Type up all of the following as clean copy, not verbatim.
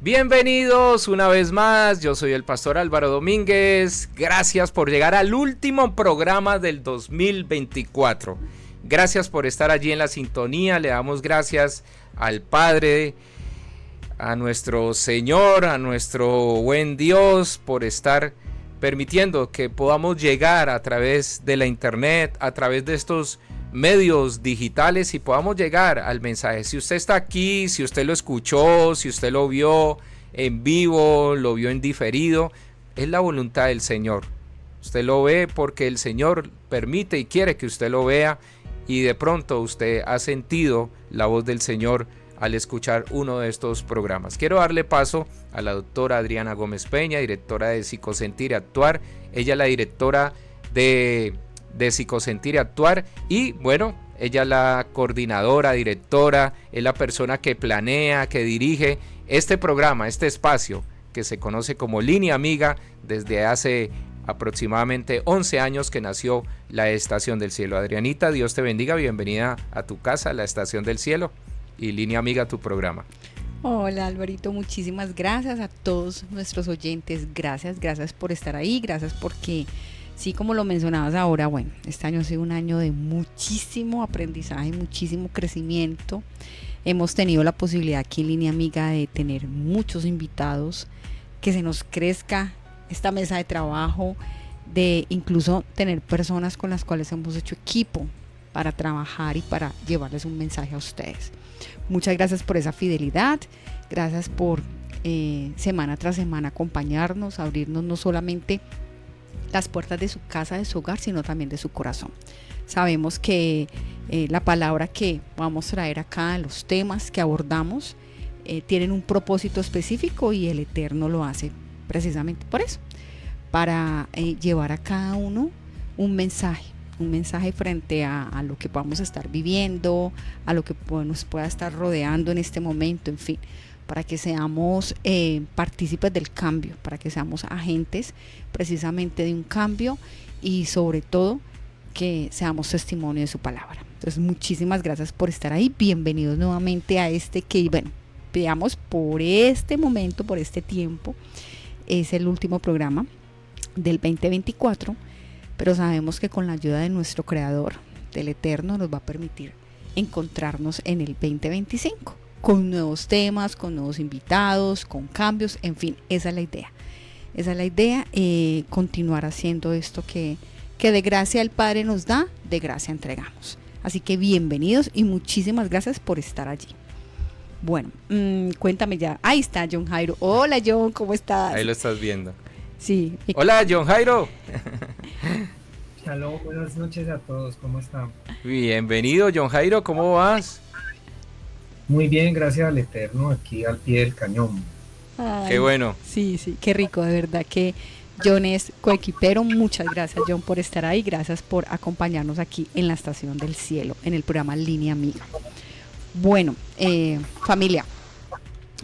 Bienvenidos una vez más, yo soy el pastor Álvaro Domínguez, gracias por llegar al último programa del 2024, gracias por estar allí en la sintonía, le damos gracias al Padre, a nuestro Señor, a nuestro buen Dios por estar permitiendo que podamos llegar a través de la internet, a través de estos medios digitales y podamos llegar al mensaje. Si usted está aquí, si usted lo escuchó, si usted lo vio en vivo, lo vio en diferido, es la voluntad del Señor. Usted lo ve porque el Señor permite y quiere que usted lo vea y de pronto usted ha sentido la voz del Señor al escuchar uno de estos programas. Quiero darle paso a la doctora Adriana Gómez Peña, directora de Psicosentir y Actuar. Ella es la directora de Psicosentir y Actuar y bueno, ella es la coordinadora, directora, es la persona que planea, que dirige este programa, este espacio que se conoce como Línea Amiga desde hace aproximadamente 11 años que nació la Estación del Cielo. Adrianita, Dios te bendiga, bienvenida a tu casa, la Estación del Cielo y Línea Amiga, tu programa. Hola Alvarito, muchísimas gracias a todos nuestros oyentes, gracias por estar ahí, gracias porque sí, como lo mencionabas ahora, bueno, este año ha sido un año de muchísimo aprendizaje, muchísimo crecimiento. Hemos tenido la posibilidad aquí en Línea Amiga de tener muchos invitados, que se nos crezca esta mesa de trabajo, de incluso tener personas con las cuales hemos hecho equipo para trabajar y para llevarles un mensaje a ustedes. Muchas gracias por esa fidelidad, gracias por semana tras semana acompañarnos, abrirnos no solamente las puertas de su casa, de su hogar, sino también de su corazón. Sabemos que la palabra que vamos a traer acá, los temas que abordamos, tienen un propósito específico y el Eterno lo hace precisamente por eso, para llevar a cada uno un mensaje frente a lo que vamos a estar viviendo, a lo que nos pueda estar rodeando en este momento, en fin, para que seamos partícipes del cambio, para que seamos agentes precisamente de un cambio y sobre todo que seamos testimonio de su palabra. Entonces muchísimas gracias por estar ahí, bienvenidos nuevamente a que, bueno, veamos por este momento, por este tiempo, es el último programa del 2024, pero sabemos que con la ayuda de nuestro Creador, del Eterno, nos va a permitir encontrarnos en el 2025 con nuevos temas, con nuevos invitados, con cambios, en fin, esa es la idea, continuar haciendo esto que de gracia el Padre nos da, de gracia entregamos. Así que bienvenidos y muchísimas gracias por estar allí. Bueno, cuéntame ya, ahí está John Jairo. Hola John, ¿cómo estás? Ahí lo estás viendo. Sí. Hola John Jairo. Shalom, buenas noches a todos, ¿cómo están? Bienvenido John Jairo, ¿cómo vas? Muy bien, gracias al Eterno, aquí al pie del cañón. Ay, qué bueno. Sí, qué rico, de verdad que John es coequipero. Muchas gracias John por estar ahí, gracias por acompañarnos aquí en la Estación del Cielo, en el programa Línea Amiga. Bueno, familia,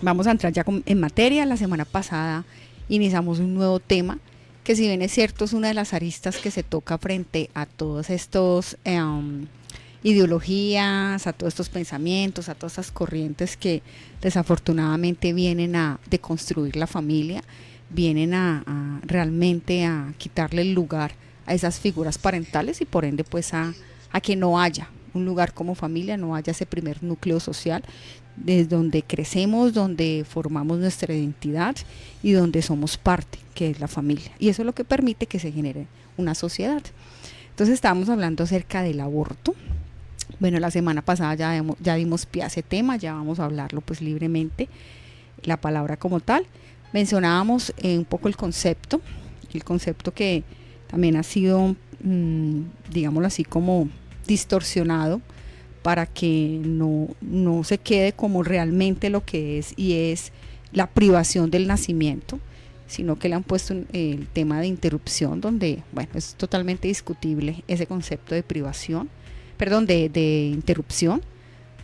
vamos a entrar ya en materia. La semana pasada iniciamos un nuevo tema que, si bien es cierto, es una de las aristas que se toca frente a todos estos ideologías, a todos estos pensamientos, a todas estas corrientes que desafortunadamente vienen a deconstruir la familia, vienen a realmente a quitarle el lugar a esas figuras parentales y por ende pues a que no haya un lugar como familia, no haya ese primer núcleo social desde donde crecemos, donde formamos nuestra identidad y donde somos parte, que es la familia, y eso es lo que permite que se genere una sociedad. Entonces estábamos hablando acerca del aborto. Bueno, la semana pasada ya dimos pie a ese tema, ya vamos a hablarlo pues libremente, la palabra como tal. Mencionábamos un poco el concepto que también ha sido, digámoslo así, como distorsionado para que no se quede como realmente lo que es, y es la privación del nacimiento, sino que le han puesto el tema de interrupción, donde, bueno, es totalmente discutible ese concepto de de interrupción,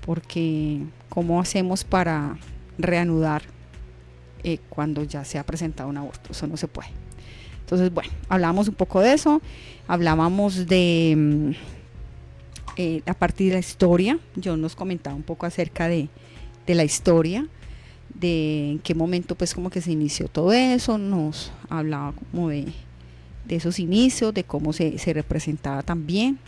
porque ¿cómo hacemos para reanudar cuando ya se ha presentado un aborto? Eso no se puede. Entonces, bueno, hablábamos un poco de eso, hablábamos de a partir de la historia. Yo nos comentaba un poco acerca de la historia, de en qué momento pues como que se inició todo eso, nos hablaba como de esos inicios, de cómo se representaba también,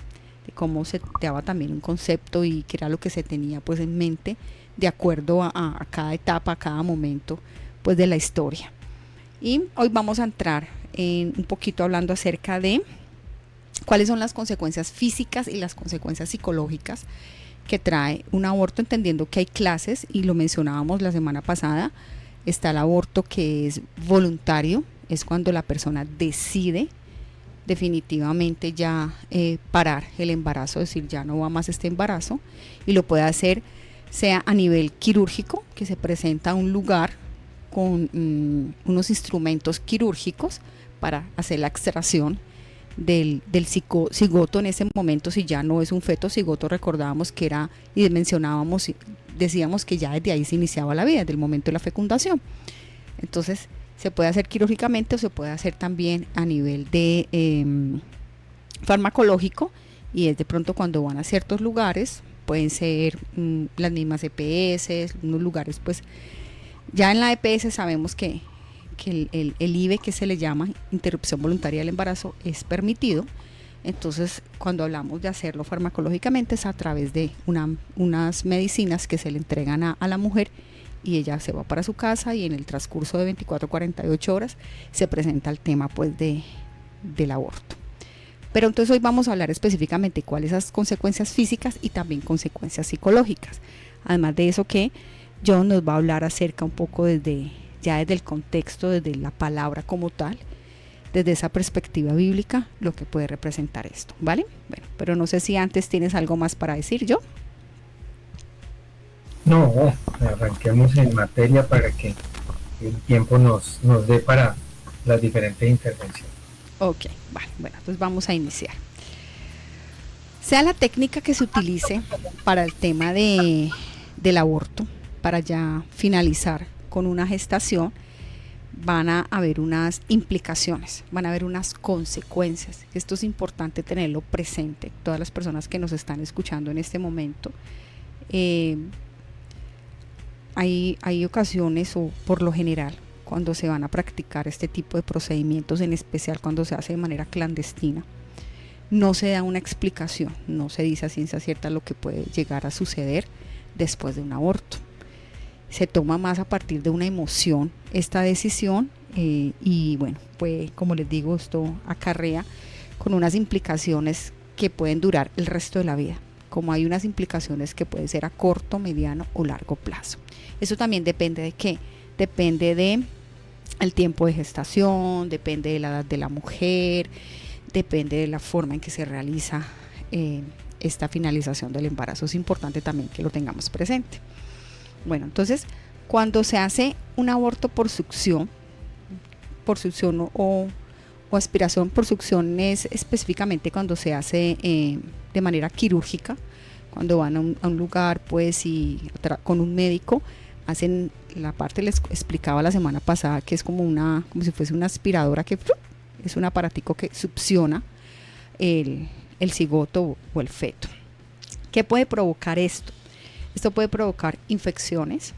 de cómo se daba también un concepto y qué era lo que se tenía pues en mente de acuerdo a cada etapa, a cada momento pues de la historia. Y hoy vamos a entrar en un poquito hablando acerca de cuáles son las consecuencias físicas y las consecuencias psicológicas que trae un aborto, entendiendo que hay clases, y lo mencionábamos la semana pasada. Está el aborto que es voluntario, es cuando la persona decide definitivamente ya parar el embarazo, es decir, ya no va más este embarazo, y lo puede hacer sea a nivel quirúrgico, que se presenta a un lugar con unos instrumentos quirúrgicos para hacer la extracción del cigoto en ese momento. Si ya no es un feto, cigoto recordábamos que era, y mencionábamos, decíamos que ya desde ahí se iniciaba la vida, desde el momento de la fecundación. Entonces se puede hacer quirúrgicamente o se puede hacer también a nivel de farmacológico, y es de pronto cuando van a ciertos lugares, pueden ser las mismas EPS, unos lugares pues, ya en la EPS sabemos que el IVE, que se le llama interrupción voluntaria del embarazo, es permitido. Entonces cuando hablamos de hacerlo farmacológicamente es a través de unas medicinas que se le entregan a la mujer, y ella se va para su casa, y en el transcurso de 24 a 48 horas se presenta el tema pues del aborto. Pero entonces hoy vamos a hablar específicamente cuáles son las consecuencias físicas y también consecuencias psicológicas. Además de eso, que John nos va a hablar acerca un poco desde el contexto, desde la palabra como tal, desde esa perspectiva bíblica, lo que puede representar esto, ¿vale? Bueno, pero no sé si antes tienes algo más para decir, yo. No, arranquemos en materia para que el tiempo nos dé para las diferentes intervenciones. Ok, vale, bueno, pues vamos a iniciar. Sea la técnica que se utilice para el tema del aborto, para ya finalizar con una gestación, van a haber unas implicaciones, van a haber unas consecuencias. Esto es importante tenerlo presente, todas las personas que nos están escuchando en este momento. Hay ocasiones, o por lo general, cuando se van a practicar este tipo de procedimientos, en especial cuando se hace de manera clandestina, no se da una explicación, no se dice a ciencia cierta lo que puede llegar a suceder después de un aborto. Se toma más a partir de una emoción esta decisión, y bueno, pues como les digo, esto acarrea con unas implicaciones que pueden durar el resto de la vida, como hay unas implicaciones que pueden ser a corto, mediano o largo plazo. Eso también depende de qué, depende de el tiempo de gestación, depende de la edad de la mujer, depende de la forma en que se realiza esta finalización del embarazo. Es importante también que lo tengamos presente. Bueno, entonces, cuando se hace un aborto por succión o aspiración por succión, es específicamente cuando se hace de manera quirúrgica, cuando van a un lugar pues con un médico, hacen la parte, les explicaba la semana pasada, que es como si fuese una aspiradora, que es un aparatico que succiona el cigoto o el feto. ¿Qué puede provocar esto? Esto puede provocar infecciones,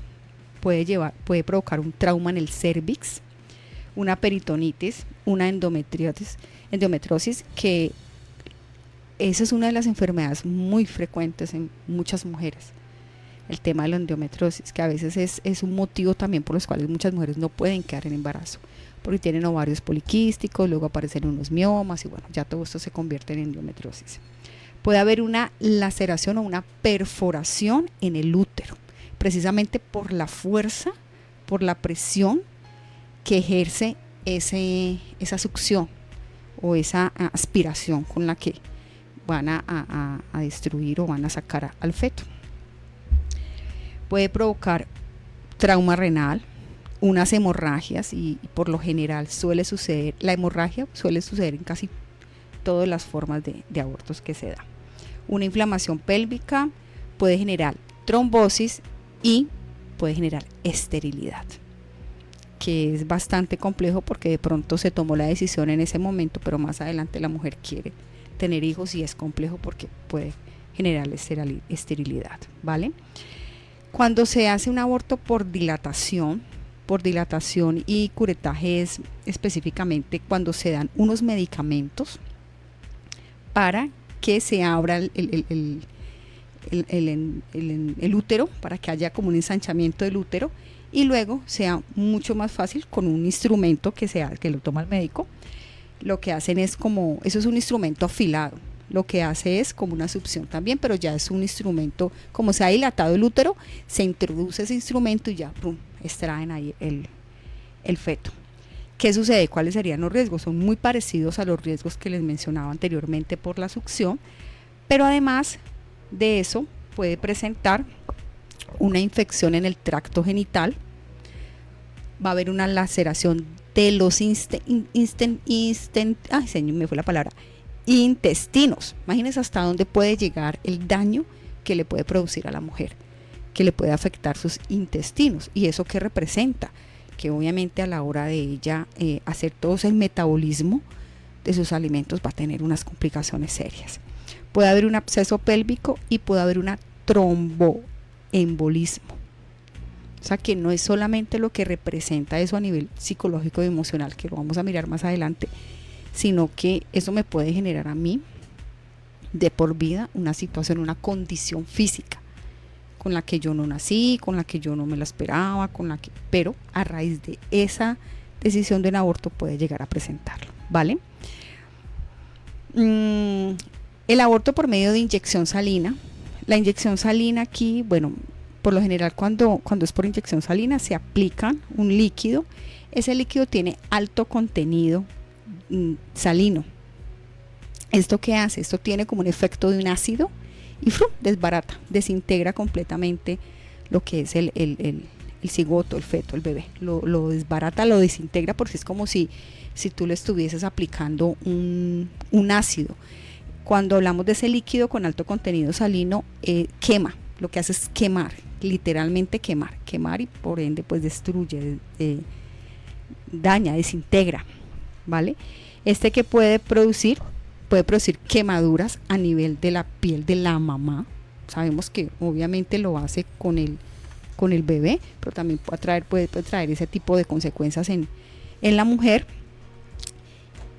puede provocar un trauma en el cérvix, una peritonitis, una endometriosis, que esa es una de las enfermedades muy frecuentes en muchas mujeres. El tema de la endometriosis, que a veces es un motivo también por los cuales muchas mujeres no pueden quedar en embarazo, porque tienen ovarios poliquísticos, luego aparecen unos miomas, y bueno, ya todo esto se convierte en endometriosis. Puede haber una laceración o una perforación en el útero, precisamente por la fuerza, por la presión que ejerce esa succión o esa aspiración con la que van a destruir o van a sacar al feto. Puede provocar trauma renal, unas hemorragias, y por lo general la hemorragia suele suceder en casi todas las formas de abortos que se da. Una inflamación pélvica, puede generar trombosis y puede generar esterilidad, que es bastante complejo porque de pronto se tomó la decisión en ese momento, pero más adelante la mujer quiere tener hijos y es complejo porque puede generar esterilidad, ¿vale? Cuando se hace un aborto por dilatación y curetaje es específicamente cuando se dan unos medicamentos para que se abra el útero, para que haya como un ensanchamiento del útero y luego sea mucho más fácil con un instrumento que lo toma el médico. Lo que hacen es como, eso es un instrumento afilado, lo que hace es como una succión también, pero ya es un instrumento, como se ha dilatado el útero, se introduce ese instrumento y ya, ¡pum!, extraen ahí el feto. ¿Qué sucede? ¿Cuáles serían los riesgos? Son muy parecidos a los riesgos que les mencionaba anteriormente por la succión, pero además de eso puede presentar una infección en el tracto genital, va a haber una laceración de los intestinos. Imagínense hasta dónde puede llegar el daño que le puede producir a la mujer, que le puede afectar sus intestinos. ¿Y eso qué representa? Que obviamente a la hora de ella hacer todo el metabolismo de sus alimentos va a tener unas complicaciones serias. Puede haber un absceso pélvico y puede haber una tromboembolismo. O sea que no es solamente lo que representa eso a nivel psicológico y emocional, que lo vamos a mirar más adelante, sino que eso me puede generar a mí de por vida una situación, una condición física con la que yo no nací, con la que yo no me la esperaba, pero a raíz de esa decisión de un aborto puede llegar a presentarlo, ¿vale? El aborto por medio de inyección salina. La inyección salina aquí, bueno, por lo general cuando es por inyección salina se aplica un líquido. Ese líquido tiene alto contenido salino. ¿Esto qué hace? Esto tiene como un efecto de un ácido y desbarata, desintegra completamente lo que es el cigoto, el feto, el bebé. Lo desbarata, lo desintegra, porque es como si tú le estuvieses aplicando un ácido. Cuando hablamos de ese líquido con alto contenido salino, quema, lo que hace es quemar, literalmente quemar y por ende pues destruye, daña, desintegra, ¿vale? Que puede producir quemaduras a nivel de la piel de la mamá. Sabemos que obviamente lo hace con el bebé, pero también puede traer ese tipo de consecuencias en la mujer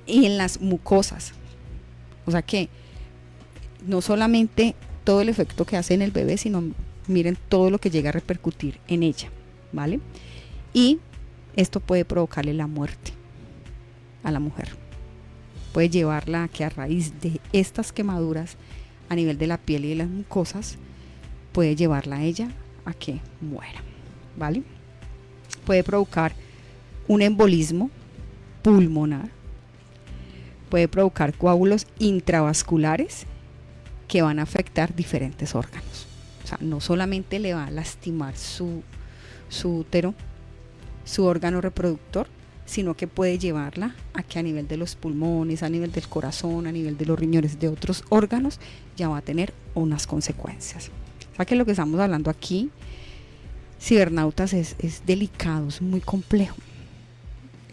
y en las mucosas. O sea que no solamente todo el efecto que hace en el bebé, sino miren todo lo que llega a repercutir en ella, ¿vale? Y esto puede provocarle la muerte a la mujer. Puede llevarla a que a raíz de estas quemaduras a nivel de la piel y de las mucosas, puede llevarla a ella a que muera, ¿vale? Puede provocar un embolismo pulmonar, puede provocar coágulos intravasculares que van a afectar diferentes órganos. O sea, no solamente le va a lastimar su útero, su órgano reproductor, sino que puede llevarla a que a nivel de los pulmones, a nivel del corazón, a nivel de los riñones, de otros órganos, ya va a tener unas consecuencias. O sea que lo que estamos hablando aquí, cibernautas, es delicado, es muy complejo.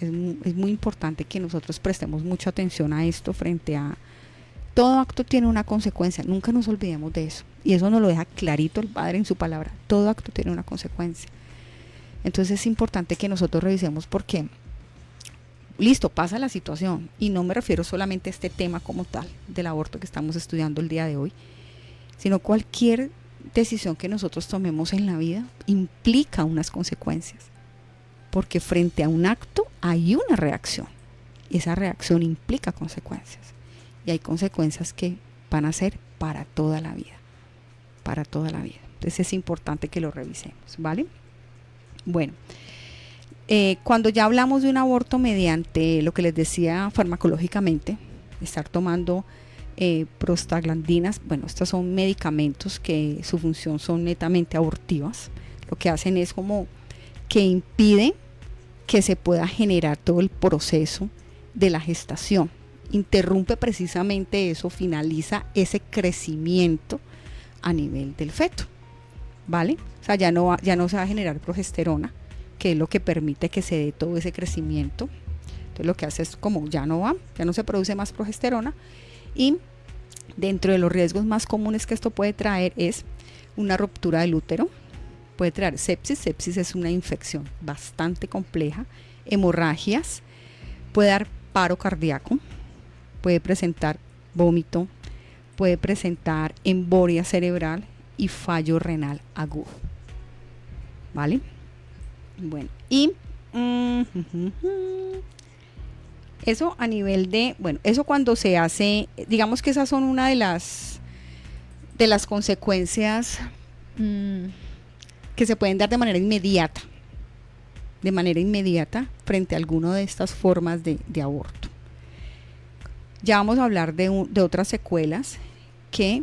Es muy importante que nosotros prestemos mucha atención a esto. Frente a todo acto tiene una consecuencia, nunca nos olvidemos de eso, y eso nos lo deja clarito el Padre en su palabra. Todo acto tiene una consecuencia. Entonces es importante que nosotros revisemos, porque listo, pasa la situación, y no me refiero solamente a este tema como tal del aborto que estamos estudiando el día de hoy, sino cualquier decisión que nosotros tomemos en la vida implica unas consecuencias, porque frente a un acto hay una reacción, y esa reacción implica consecuencias, y hay consecuencias que van a ser para toda la vida, para toda la vida. Entonces es importante que lo revisemos, ¿vale? Bueno, cuando ya hablamos de un aborto mediante lo que les decía farmacológicamente, estar tomando prostaglandinas, bueno, estos son medicamentos que su función son netamente abortivas. Lo que hacen es como que impiden que se pueda generar todo el proceso de la gestación. Interrumpe precisamente eso, finaliza ese crecimiento a nivel del feto, ¿vale? O sea, ya no se va a generar progesterona, que es lo que permite que se dé todo ese crecimiento. Entonces lo que hace es como ya no se produce más progesterona, y dentro de los riesgos más comunes que esto puede traer es una ruptura del útero, puede traer sepsis es una infección bastante compleja, hemorragias, puede dar paro cardíaco, puede presentar vómito, puede presentar embolia cerebral y fallo renal agudo. ¿Vale? Bueno, y eso a nivel de, bueno, eso cuando se hace, digamos que esas son una de las consecuencias que se pueden dar de manera inmediata frente a alguna de estas formas de aborto. Ya vamos a hablar de otras secuelas que,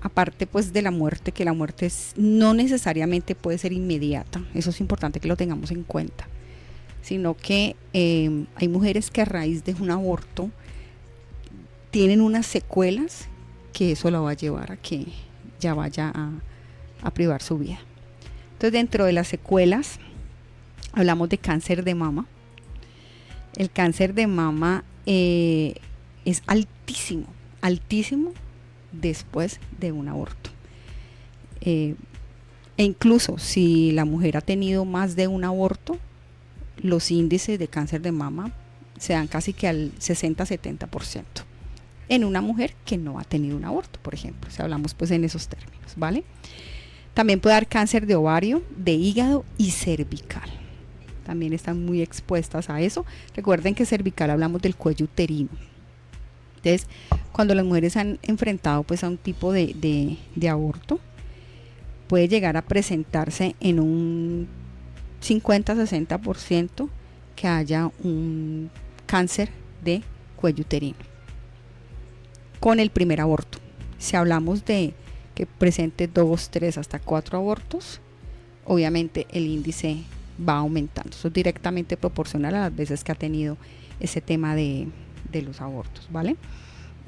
aparte pues de la muerte, que la muerte no necesariamente puede ser inmediata, eso es importante que lo tengamos en cuenta, sino que hay mujeres que a raíz de un aborto tienen unas secuelas que eso la va a llevar a que ya vaya a privar su vida. Entonces, dentro de las secuelas hablamos de cáncer de mama. El cáncer de mama es altísimo después de un aborto. E incluso si la mujer ha tenido más de un aborto, los índices de cáncer de mama se dan casi que al 60-70% en una mujer que no ha tenido un aborto, por ejemplo, si hablamos pues en esos términos, ¿vale? También puede dar cáncer de ovario, de hígado y cervical. También están muy expuestas a eso. Recuerden que cervical hablamos del cuello uterino. Entonces, cuando las mujeres han enfrentado pues a un tipo de aborto, puede llegar a presentarse en un 50-60% que haya un cáncer de cuello uterino con el primer aborto. Si hablamos de que presente 2, 3, hasta 4 abortos, obviamente el índice va aumentando. Eso es directamente proporcional a las veces que ha tenido ese tema de los abortos, ¿vale?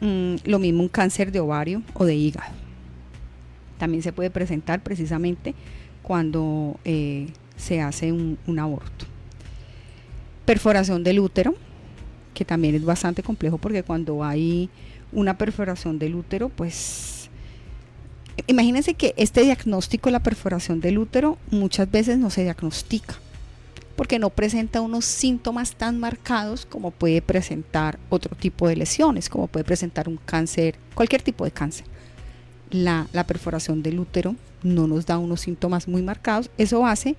Lo mismo un cáncer de ovario o de hígado. También se puede presentar precisamente cuando se hace un aborto. Perforación del útero, que también es bastante complejo porque cuando hay una perforación del útero, pues imagínense que este diagnóstico, la perforación del útero, muchas veces no se diagnostica porque no presenta unos síntomas tan marcados como puede presentar otro tipo de lesiones, como puede presentar un cáncer, cualquier tipo de cáncer. La perforación del útero no nos da unos síntomas muy marcados. Eso hace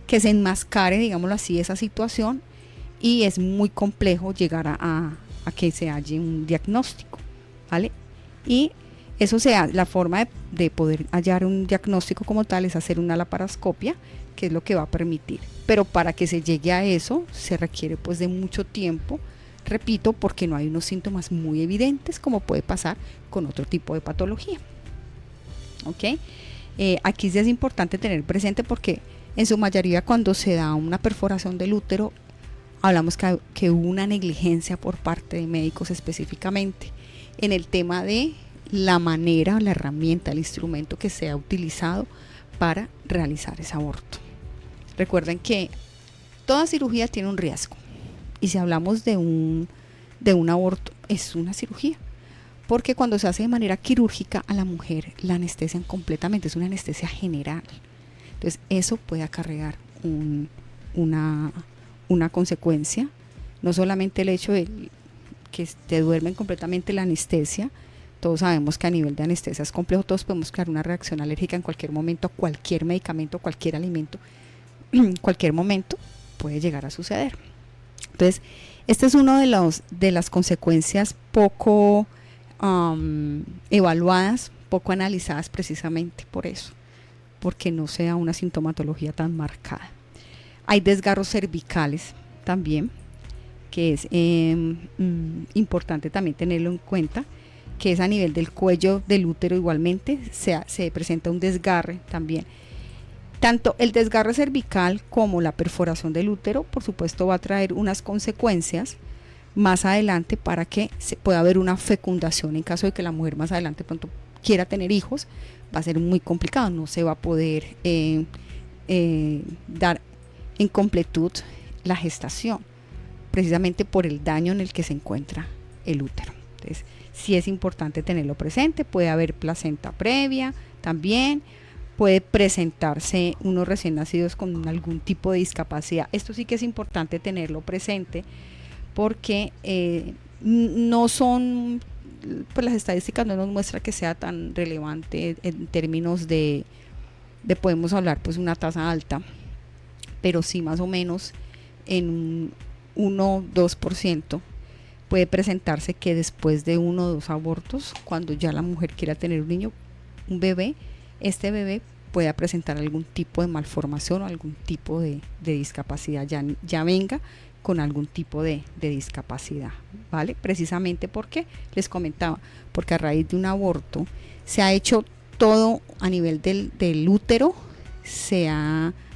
que se enmascare, digámoslo así, esa situación, y es muy complejo llegar a que se halle un diagnóstico, ¿vale? Y eso la forma de poder hallar un diagnóstico como tal es hacer una laparoscopia, que es lo que va a permitir. Pero para que se llegue a eso se requiere pues de mucho tiempo, repito, porque no hay unos síntomas muy evidentes como puede pasar con otro tipo de patología. ¿Ok? Aquí sí es importante tener presente porque en su mayoría cuando se da una perforación del útero hablamos que hubo una negligencia por parte de médicos específicamente en el tema de la manera, la herramienta, el instrumento que se ha utilizado para realizar ese aborto. Recuerden que toda cirugía tiene un riesgo y si hablamos de un aborto es una cirugía, porque cuando se hace de manera quirúrgica a la mujer la anestesian completamente, es una anestesia general. Entonces eso puede acarrear una consecuencia, no solamente el hecho de que te duermen completamente la anestesia. Todos sabemos que a nivel de anestesia es complejo, todos podemos crear una reacción alérgica en cualquier momento a cualquier medicamento, cualquier alimento, en cualquier momento puede llegar a suceder. Entonces, este es uno de las consecuencias poco evaluadas, poco analizadas precisamente por eso, porque no sea una sintomatología tan marcada. Hay desgarros cervicales también, que es importante también tenerlo en cuenta, que es a nivel del cuello del útero igualmente, se presenta un desgarre también. Tanto el desgarre cervical como la perforación del útero, por supuesto, va a traer unas consecuencias más adelante para que se pueda haber una fecundación. En caso de que la mujer más adelante pronto quiera tener hijos, va a ser muy complicado, no se va a poder dar en completud la gestación, precisamente por el daño en el que se encuentra el útero. Entonces, sí es importante tenerlo presente. Puede haber placenta previa también, puede presentarse unos recién nacidos con algún tipo de discapacidad. Esto sí que es importante tenerlo presente porque no son, pues las estadísticas no nos muestran que sea tan relevante en términos de podemos hablar pues una tasa alta, pero sí más o menos en un 1-2% puede presentarse que después de 1 o 2 abortos, cuando ya la mujer quiera tener un niño, un bebé, este bebé pueda presentar algún tipo de malformación o algún tipo de discapacidad, ya venga con algún tipo de discapacidad, ¿vale? Precisamente porque les comentaba, porque a raíz de un aborto se ha hecho todo a nivel del útero,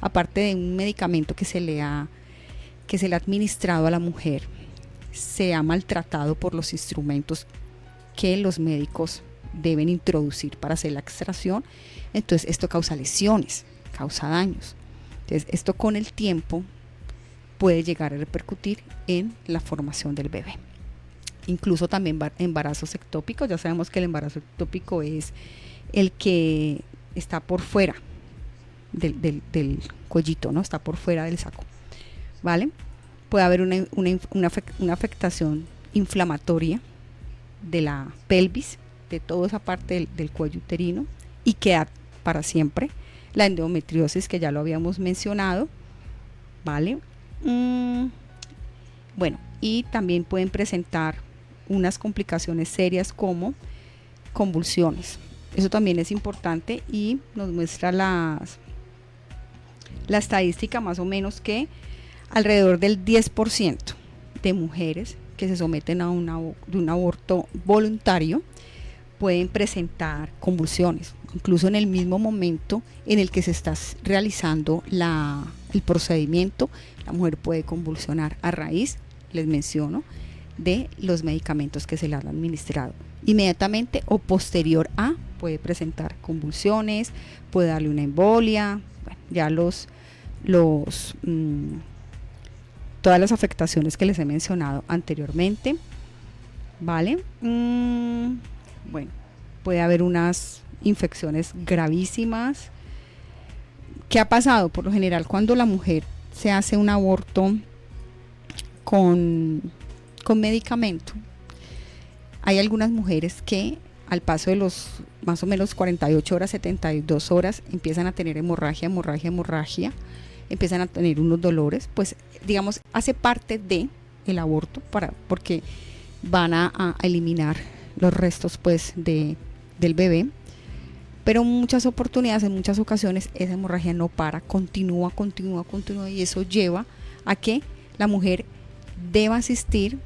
aparte de un medicamento que se le ha administrado a la mujer, se ha maltratado por los instrumentos que los médicos deben introducir para hacer la extracción. Entonces esto causa lesiones, causa daños. Entonces esto con el tiempo puede llegar a repercutir en la formación del bebé. Incluso también embarazos ectópicos. Ya sabemos que el embarazo ectópico es el que está por fuera del cuellito, ¿no? Está por fuera del saco, ¿vale? Puede haber una afectación inflamatoria de la pelvis, de toda esa parte del cuello uterino, y quedar para siempre. La endometriosis, que ya lo habíamos mencionado, ¿vale? Bueno, y también pueden presentar unas complicaciones serias como convulsiones. Eso también es importante y nos muestra la estadística más o menos que alrededor del 10% de mujeres que se someten a un aborto voluntario pueden presentar convulsiones, incluso en el mismo momento en el que se está realizando el procedimiento. La mujer puede convulsionar a raíz, les menciono, de los medicamentos que se le han administrado. Inmediatamente o posterior a puede presentar convulsiones, puede darle una embolia, bueno, ya todas las afectaciones que les he mencionado anteriormente, ¿vale? Bueno, puede haber unas infecciones gravísimas. ¿Qué ha pasado? Por lo general, cuando la mujer se hace un aborto con medicamento, hay algunas mujeres que al paso de los más o menos 48 horas, 72 horas, empiezan a tener hemorragia, empiezan a tener unos dolores, pues digamos, hace parte de el aborto porque van a eliminar los restos pues del bebé, pero en muchas oportunidades, en muchas ocasiones esa hemorragia no para, continúa y eso lleva a que la mujer deba asistir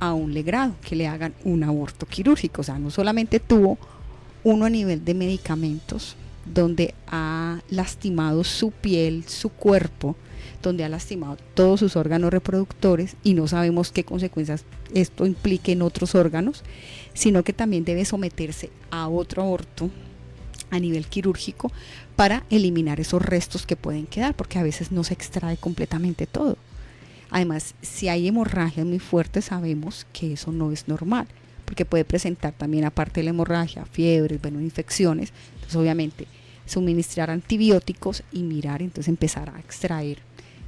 a un legrado, que le hagan un aborto quirúrgico. O sea, no solamente tuvo uno a nivel de medicamentos, donde ha lastimado su piel, su cuerpo, donde ha lastimado todos sus órganos reproductores y no sabemos qué consecuencias esto implique en otros órganos, sino que también debe someterse a otro aborto a nivel quirúrgico para eliminar esos restos que pueden quedar, porque a veces no se extrae completamente todo. Además, si hay hemorragias muy fuertes, sabemos que eso no es normal, porque puede presentar también, aparte de la hemorragia, fiebres, bueno, infecciones. Entonces, obviamente, suministrar antibióticos y mirar, entonces empezar a extraer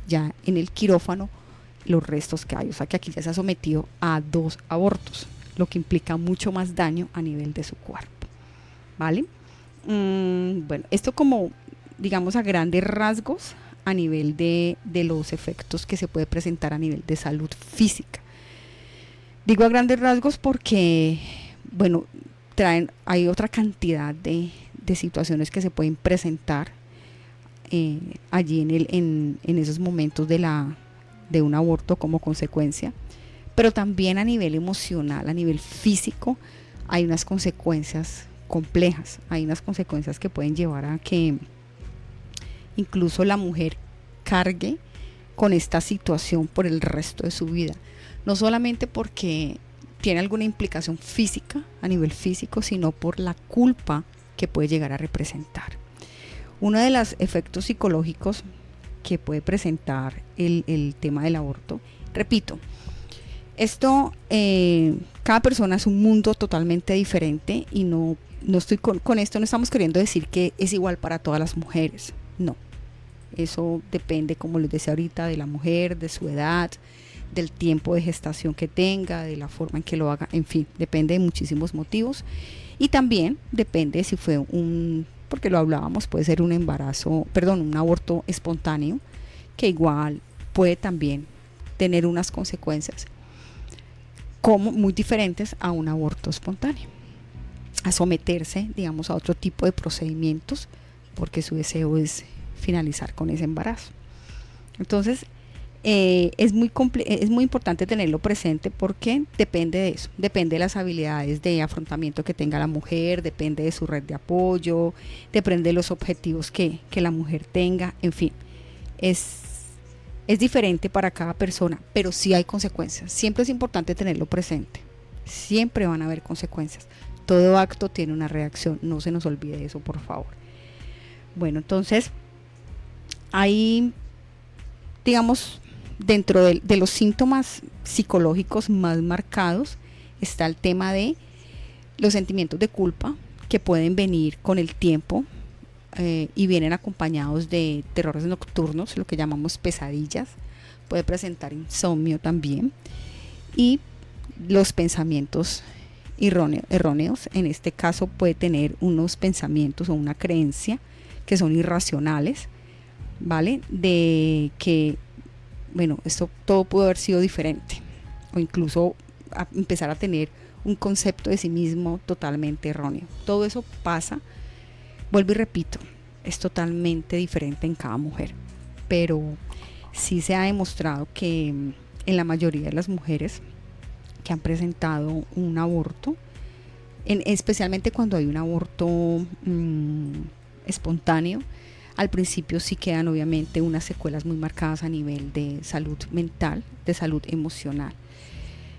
ya en el quirófano los restos que hay. O sea que aquí ya se ha sometido a 2 abortos, lo que implica mucho más daño a nivel de su cuerpo, ¿vale? Bueno, esto como, digamos, a grandes rasgos a nivel de los efectos que se puede presentar a nivel de salud física. Digo a grandes rasgos porque, bueno, hay otra cantidad de situaciones que se pueden presentar allí en esos momentos de un aborto como consecuencia, pero también a nivel emocional, a nivel físico, hay unas consecuencias complejas, hay unas consecuencias que pueden llevar a que incluso la mujer cargue con esta situación por el resto de su vida, no solamente porque tiene alguna implicación física, a nivel físico, sino por la culpa que puede llegar a representar. Uno de los efectos psicológicos que puede presentar el tema del aborto, repito, esto, cada persona es un mundo totalmente diferente y no no estoy con esto no estamos queriendo decir que es igual para todas las mujeres, no. Eso depende, como les decía ahorita, de la mujer, de su edad, del tiempo de gestación que tenga, de la forma en que lo haga, en fin, depende de muchísimos motivos. Y también depende si fue porque lo hablábamos, puede ser un aborto espontáneo, que igual puede también tener unas consecuencias como muy diferentes a un aborto espontáneo, a someterse, digamos, a otro tipo de procedimientos, porque su deseo es finalizar con ese embarazo. Entonces, es muy importante tenerlo presente, porque depende de eso, depende de las habilidades de afrontamiento que tenga la mujer, depende de su red de apoyo, depende de los objetivos que la mujer tenga, en fin, es diferente para cada persona, pero sí hay consecuencias. Siempre es importante tenerlo presente, siempre van a haber consecuencias, todo acto tiene una reacción, no se nos olvide de eso, por favor. Bueno, entonces hay, digamos, dentro de los síntomas psicológicos más marcados está el tema de los sentimientos de culpa, que pueden venir con el tiempo y vienen acompañados de terrores nocturnos, lo que llamamos pesadillas. Puede presentar insomnio también, y los pensamientos erróneos. En este caso puede tener unos pensamientos o una creencia que son irracionales, ¿vale? De que, bueno, esto todo pudo haber sido diferente, o incluso empezar a tener un concepto de sí mismo totalmente erróneo. Todo eso pasa, vuelvo y repito, es totalmente diferente en cada mujer, pero sí se ha demostrado que en la mayoría de las mujeres que han presentado un aborto, especialmente cuando hay un aborto espontáneo, al principio sí quedan obviamente unas secuelas muy marcadas a nivel de salud mental, de salud emocional,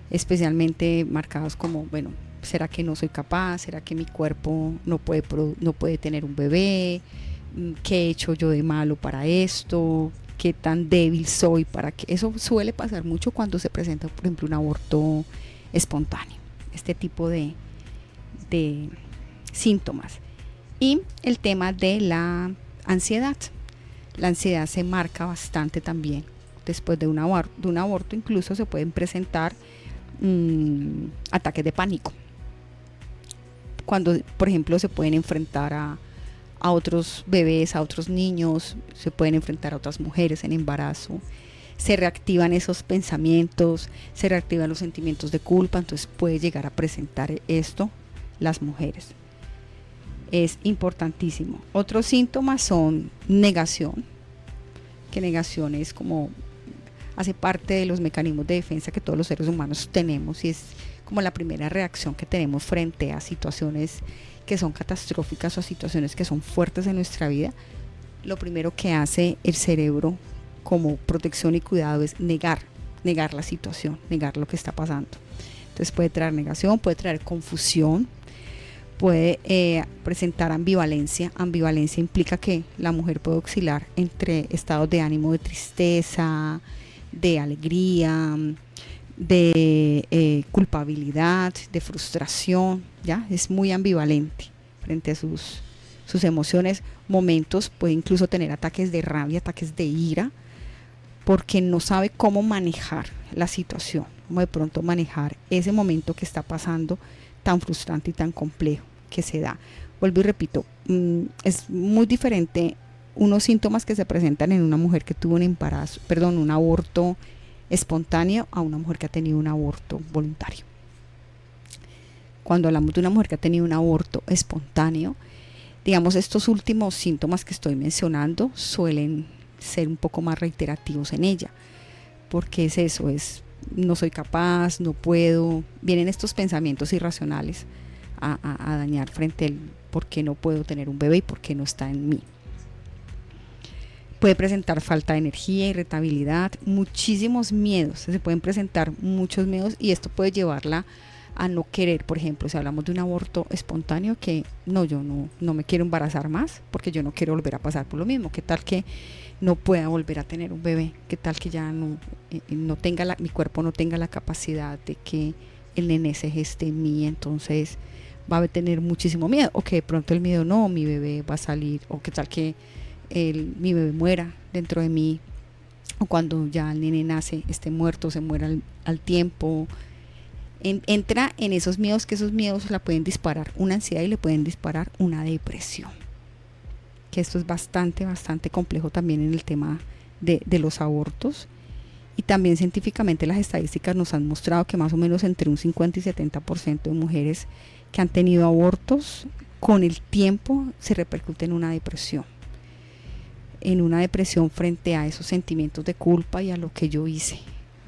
especialmente marcadas como, bueno, ¿será que no soy capaz? ¿Será que mi cuerpo no puede tener un bebé? ¿Qué he hecho yo de malo para esto? ¿Qué tan débil soy para que? Eso suele pasar mucho cuando se presenta, por ejemplo, un aborto espontáneo, este tipo de síntomas. Y el tema de la ansiedad. La ansiedad se marca bastante también después de un aborto. Incluso se pueden presentar ataques de pánico, cuando, por ejemplo, se pueden enfrentar a otros bebés, a otros niños, se pueden enfrentar a otras mujeres en embarazo. Se reactivan esos pensamientos, se reactivan los sentimientos de culpa, entonces puede llegar a presentar esto las mujeres. Es importantísimo. Otros síntomas son negación, que negación es como, hace parte de los mecanismos de defensa que todos los seres humanos tenemos, y es como la primera reacción que tenemos frente a situaciones que son catastróficas o a situaciones que son fuertes en nuestra vida. Lo primero que hace el cerebro como protección y cuidado es negar la situación, negar lo que está pasando. Entonces puede traer negación, puede traer confusión, puede presentar ambivalencia. Ambivalencia implica que la mujer puede oscilar entre estados de ánimo de tristeza, de alegría, de culpabilidad, de frustración, ¿ya? Es muy ambivalente frente a sus emociones. Momentos puede incluso tener ataques de rabia, ataques de ira, porque no sabe cómo manejar la situación, cómo de pronto manejar ese momento que está pasando tan frustrante y tan complejo que se da. Vuelvo y repito, es muy diferente unos síntomas que se presentan en una mujer que tuvo un aborto espontáneo a una mujer que ha tenido un aborto voluntario. Cuando hablamos de una mujer que ha tenido un aborto espontáneo, digamos, estos últimos síntomas que estoy mencionando suelen ser un poco más reiterativos en ella, porque es eso, es no soy capaz, no puedo, vienen estos pensamientos irracionales a dañar frente al por qué no puedo tener un bebé y por qué no está en mí. Puede presentar falta de energía, irritabilidad, muchísimos miedos, se pueden presentar muchos miedos, y esto puede llevarla a no querer. Por ejemplo, si hablamos de un aborto espontáneo, que yo no me quiero embarazar más porque yo no quiero volver a pasar por lo mismo. ¿Qué tal que no pueda volver a tener un bebé? ¿Qué tal que ya no tenga mi cuerpo no tenga la capacidad de que el nené se geste en mí? Entonces va a tener muchísimo miedo, o que de pronto el miedo no, mi bebé va a salir, o que tal que mi bebé muera dentro de mí, o cuando ya el nene nace esté muerto, se muera al tiempo. Entra en esos miedos, que esos miedos la pueden disparar una ansiedad y le pueden disparar una depresión, que esto es bastante complejo también en el tema de los abortos. Y también científicamente las estadísticas nos han mostrado que más o menos entre un 50 y 70% de mujeres que han tenido abortos con el tiempo se repercute en una depresión frente a esos sentimientos de culpa y a lo que yo hice,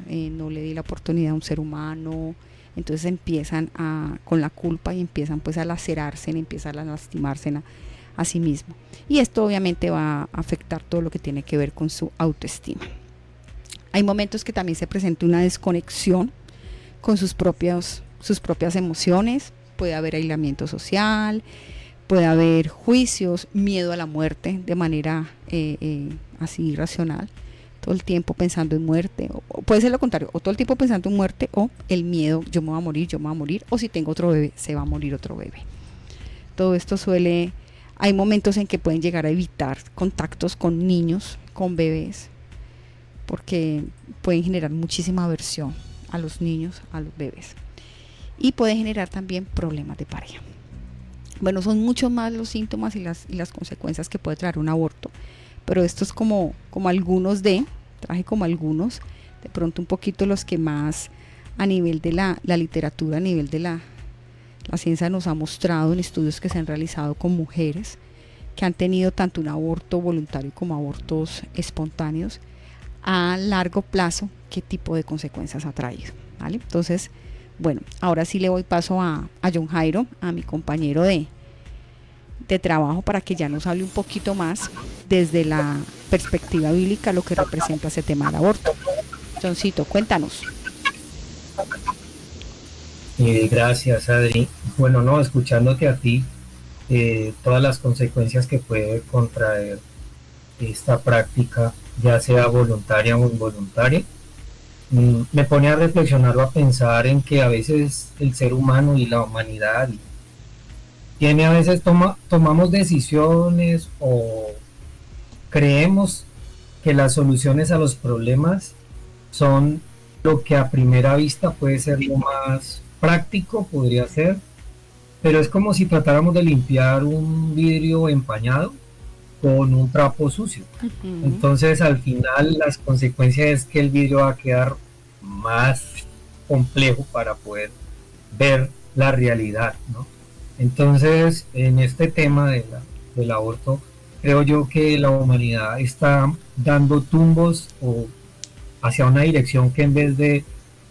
no le di la oportunidad a un ser humano. Entonces empiezan con la culpa y empiezan pues a lacerarse, empiezan a lastimarse a sí mismo, y esto obviamente va a afectar todo lo que tiene que ver con su autoestima. Hay momentos que también se presenta una desconexión con sus propias emociones, puede haber aislamiento social, puede haber juicios, miedo a la muerte de manera así irracional, todo el tiempo pensando en muerte, o puede ser lo contrario, o todo el tiempo pensando en muerte, o el miedo, yo me voy a morir, o si tengo otro bebé, se va a morir otro bebé. Todo esto hay momentos en que pueden llegar a evitar contactos con niños, con bebés, porque pueden generar muchísima aversión a los niños, a los bebés, y puede generar también problemas de pareja. Bueno, son muchos más los síntomas y las consecuencias que puede traer un aborto, pero esto es como algunos traje como algunos, de pronto un poquito los que más a nivel de la literatura, a nivel de la ciencia nos ha mostrado en estudios que se han realizado con mujeres que han tenido tanto un aborto voluntario como abortos espontáneos a largo plazo, qué tipo de consecuencias ha traído, ¿vale? Entonces, bueno, ahora sí le doy paso a John Jairo, a mi compañero de trabajo, para que ya nos hable un poquito más desde la perspectiva bíblica lo que representa ese tema del aborto. Johncito, cuéntanos. Gracias, Adri. Bueno, no, escuchándote a ti, todas las consecuencias que puede contraer esta práctica, ya sea voluntaria o involuntaria, me pone a reflexionar o a pensar en que a veces el ser humano y la humanidad a veces tomamos decisiones o creemos que las soluciones a los problemas son lo que a primera vista puede ser lo más práctico, podría ser, pero es como si tratáramos de limpiar un vidrio empañado con un trapo sucio. Entonces al final las consecuencias es que el vidrio va a quedar más complejo para poder ver la realidad, ¿no? Entonces en este tema del aborto, creo yo que la humanidad está dando tumbos hacia una dirección que en vez de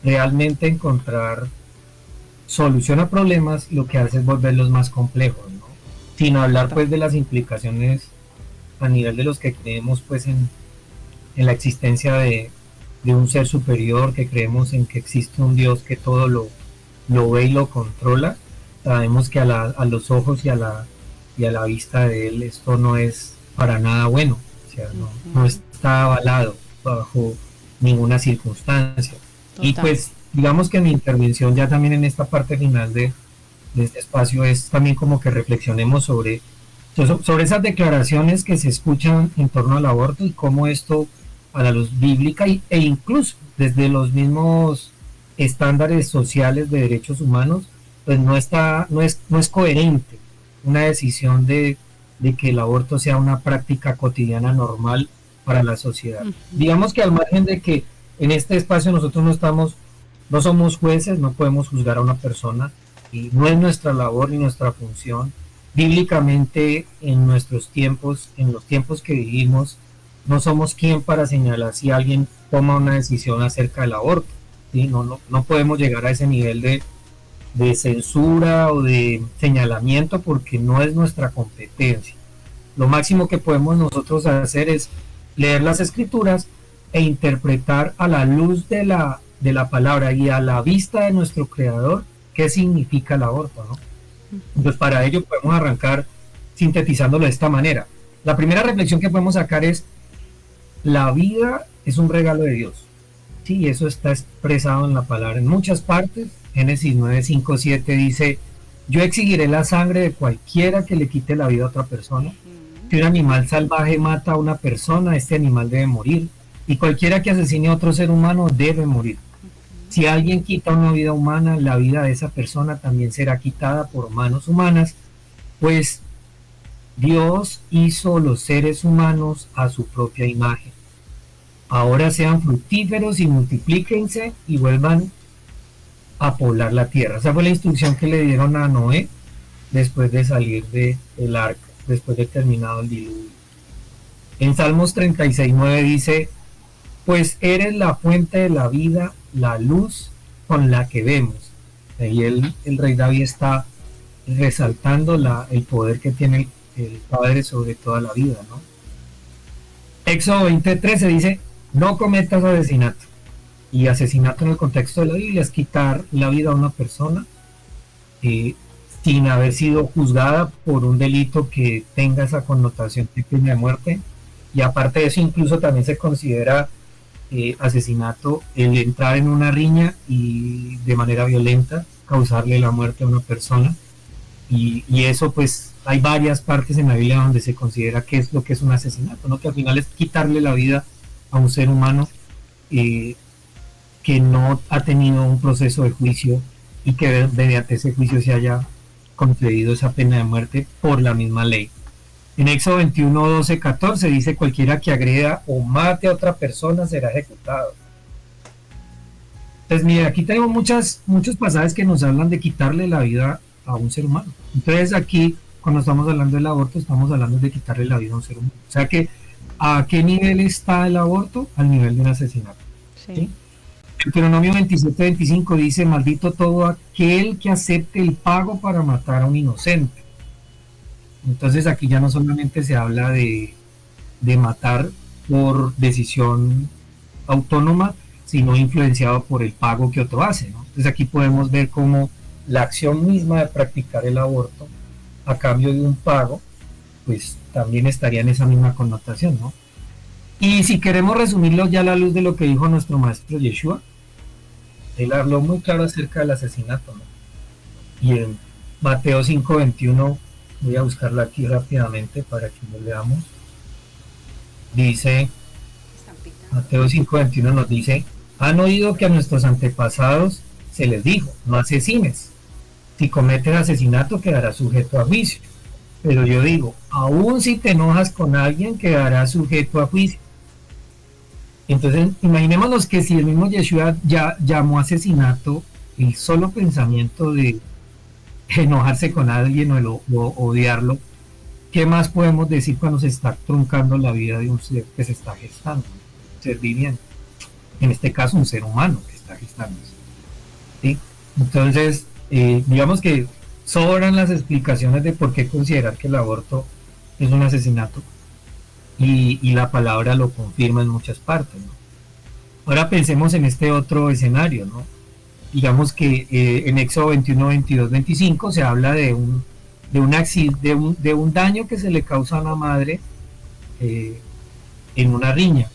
realmente encontrar solución a problemas, lo que hace es volverlos más complejos, ¿no? Sin hablar pues de las implicaciones a nivel de los que creemos pues en la existencia de un ser superior, que creemos en que existe un Dios que todo lo ve y lo controla. Sabemos que a los ojos y a la vista de él esto no es para nada bueno, o sea, no está avalado bajo ninguna circunstancia. Total. Y pues digamos que mi intervención ya también en esta parte final de este espacio es también como que reflexionemos sobre esas declaraciones que se escuchan en torno al aborto y cómo esto a la luz bíblica e incluso desde los mismos estándares sociales de derechos humanos, pues no es coherente una decisión de que el aborto sea una práctica cotidiana normal para la sociedad. Digamos que al margen de que en este espacio nosotros no somos jueces, no podemos juzgar a una persona y no es nuestra labor ni nuestra función. Bíblicamente en nuestros tiempos, en los tiempos que vivimos, no somos quien para señalar si alguien toma una decisión acerca del aborto, ¿sí? No podemos llegar a ese nivel de censura o de señalamiento porque no es nuestra competencia. Lo máximo que podemos nosotros hacer es leer las escrituras e interpretar a la luz de la palabra y a la vista de nuestro creador qué significa el aborto, ¿no? Entonces para ello podemos arrancar sintetizándolo de esta manera. La primera reflexión que podemos sacar es: la vida es un regalo de Dios. Sí, eso está expresado en la palabra en muchas partes. Génesis 9, 5, 7 dice: yo exigiré la sangre de cualquiera que le quite la vida a otra persona. Si un animal salvaje mata a una persona, este animal debe morir. Y cualquiera que asesine a otro ser humano debe morir. Si alguien quita una vida humana, la vida de esa persona también será quitada por manos humanas, pues Dios hizo los seres humanos a su propia imagen. Ahora sean fructíferos y multiplíquense y vuelvan a poblar la tierra. Esa fue la instrucción que le dieron a Noé después de salir del arca, después de terminado el diluvio. En Salmos 36:9 dice, pues eres la fuente de la vida, la luz con la que vemos. Ahí el rey David está resaltando el poder que tiene el Padre sobre toda la vida, ¿no? Éxodo 20:13 dice, no cometas asesinato. Y asesinato en el contexto de la Biblia es quitar la vida a una persona sin haber sido juzgada por un delito que tenga esa connotación de pena de muerte. Y aparte de eso, incluso también se considera asesinato el entrar en una riña y de manera violenta causarle la muerte a una persona. Y eso pues hay varias partes en la Biblia donde se considera que es lo que es un asesinato, ¿no? Que al final es quitarle la vida a un ser humano que no ha tenido un proceso de juicio y que mediante ese juicio se haya concedido esa pena de muerte por la misma ley. En Éxodo 21, 12, 14 dice, cualquiera que agreda o mate a otra persona será ejecutado. Entonces, mire, aquí tenemos muchos pasajes que nos hablan de quitarle la vida a un ser humano. Entonces aquí, cuando estamos hablando del aborto, estamos hablando de quitarle la vida a un ser humano. O sea que, ¿a qué nivel está el aborto? Al nivel de un asesinato. Sí. ¿Sí? Deuteronomio 27:25 dice, maldito todo aquel que acepte el pago para matar a un inocente. Entonces aquí ya no solamente se habla de matar por decisión autónoma, sino influenciado por el pago que otro hace, ¿no? Entonces aquí podemos ver cómo la acción misma de practicar el aborto a cambio de un pago, pues también estaría en esa misma connotación, ¿no? Y si queremos resumirlo ya a la luz de lo que dijo nuestro maestro Yeshua, él habló muy claro acerca del asesinato, ¿no? Y en Mateo 5:21, voy a buscarlo aquí rápidamente para que lo leamos, dice, Mateo 5:21 nos dice, han oído que a nuestros antepasados se les dijo, no asesines, si cometes asesinato quedará sujeto a juicio, pero yo digo, aún si te enojas con alguien quedará sujeto a juicio. Entonces, imaginémonos que si el mismo Yeshua ya llamó asesinato el solo pensamiento de enojarse con alguien o odiarlo, ¿qué más podemos decir cuando se está truncando la vida de un ser que se está gestando, un ser viviente? En este caso, un ser humano que está gestándose, ¿sí? Entonces, digamos que sobran las explicaciones de por qué considerar que el aborto es un asesinato. Y la palabra lo confirma en muchas partes, ¿no? Ahora pensemos en este otro escenario, ¿no? Digamos que en Éxodo 21, 22, 25 se habla de un daño que se le causa a una madre en una riña.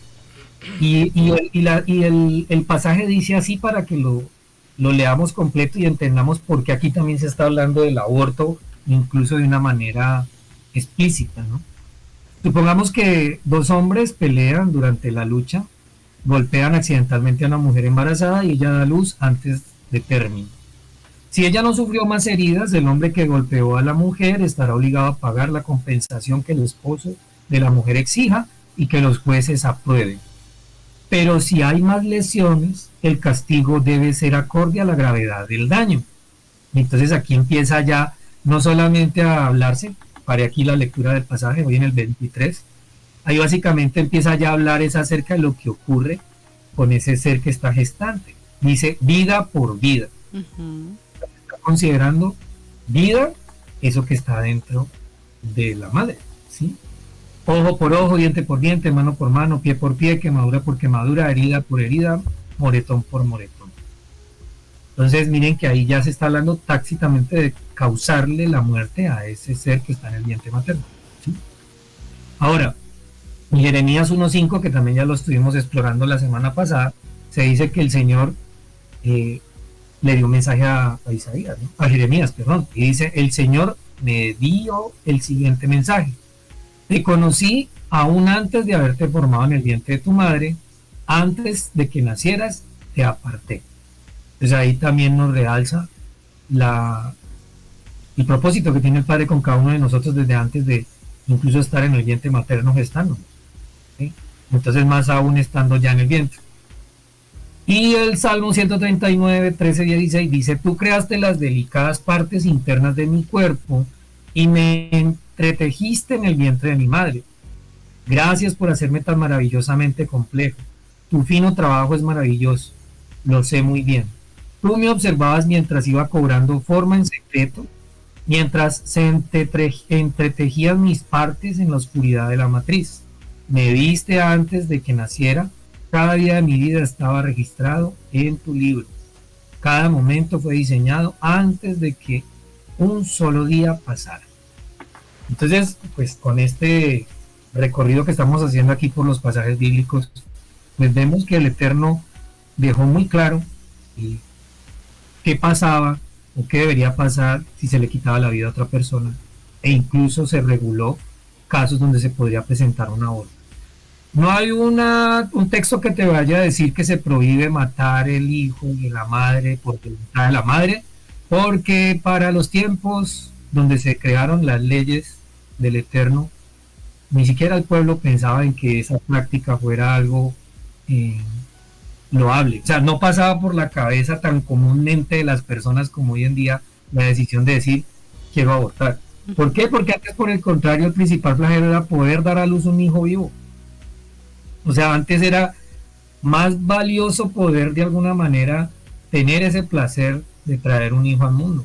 El pasaje dice así para que lo leamos completo y entendamos por qué aquí también se está hablando del aborto, incluso de una manera explícita, ¿no? Supongamos que dos hombres pelean durante la lucha, golpean accidentalmente a una mujer embarazada y ella da luz antes de término. Si ella no sufrió más heridas, el hombre que golpeó a la mujer estará obligado a pagar la compensación que el esposo de la mujer exija y que los jueces aprueben. Pero si hay más lesiones, el castigo debe ser acorde a la gravedad del daño. Entonces aquí empieza ya no solamente a hablarse, para aquí la lectura del pasaje, hoy en el 23, ahí básicamente empieza ya a hablar es acerca de lo que ocurre con ese ser que está gestante. Dice vida por vida. Está considerando vida eso que está dentro de la madre, ¿sí? Ojo por ojo, diente por diente, mano por mano, pie por pie, quemadura por quemadura, herida por herida, moretón por moretón. Entonces miren que ahí ya se está hablando tácitamente de causarle la muerte a ese ser que está en el vientre materno, ¿sí? Ahora, en Jeremías 1:5, que también ya lo estuvimos explorando la semana pasada, se dice que el Señor le dio un mensaje a Isaías, ¿no? A Jeremías, perdón, y dice, el Señor me dio el siguiente mensaje: te conocí aún antes de haberte formado en el vientre de tu madre, antes de que nacieras te aparté. Entonces ahí también nos realza el propósito que tiene el Padre con cada uno de nosotros desde antes de incluso estar en el vientre materno gestando, ¿sí? Entonces más aún estando ya en el vientre. Y el Salmo 139, 13, 16 dice, tú creaste las delicadas partes internas de mi cuerpo y me entretejiste en el vientre de mi madre. Gracias por hacerme tan maravillosamente complejo. Tu fino trabajo es maravilloso, lo sé muy bien. Tú me observabas mientras iba cobrando forma en secreto, mientras se entretejían mis partes en la oscuridad de la matriz. Me viste antes de que naciera. Cada día de mi vida estaba registrado en tu libro. Cada momento fue diseñado antes de que un solo día pasara. Entonces, pues con este recorrido que estamos haciendo aquí por los pasajes bíblicos, pues vemos que el Eterno dejó muy claro qué pasaba o qué debería pasar si se le quitaba la vida a otra persona, e incluso se reguló casos donde se podría presentar un aborto. No hay un texto que te vaya a decir que se prohíbe matar el hijo de la madre por voluntad de la madre, porque para los tiempos donde se crearon las leyes del Eterno, ni siquiera el pueblo pensaba en que esa práctica fuera algo loable. O sea, no pasaba por la cabeza tan comúnmente de las personas como hoy en día la decisión de decir, quiero abortar. ¿Por qué? Porque antes, por el contrario, el principal flagelo era poder dar a luz un hijo vivo. O sea, antes era más valioso poder de alguna manera tener ese placer de traer un hijo al mundo.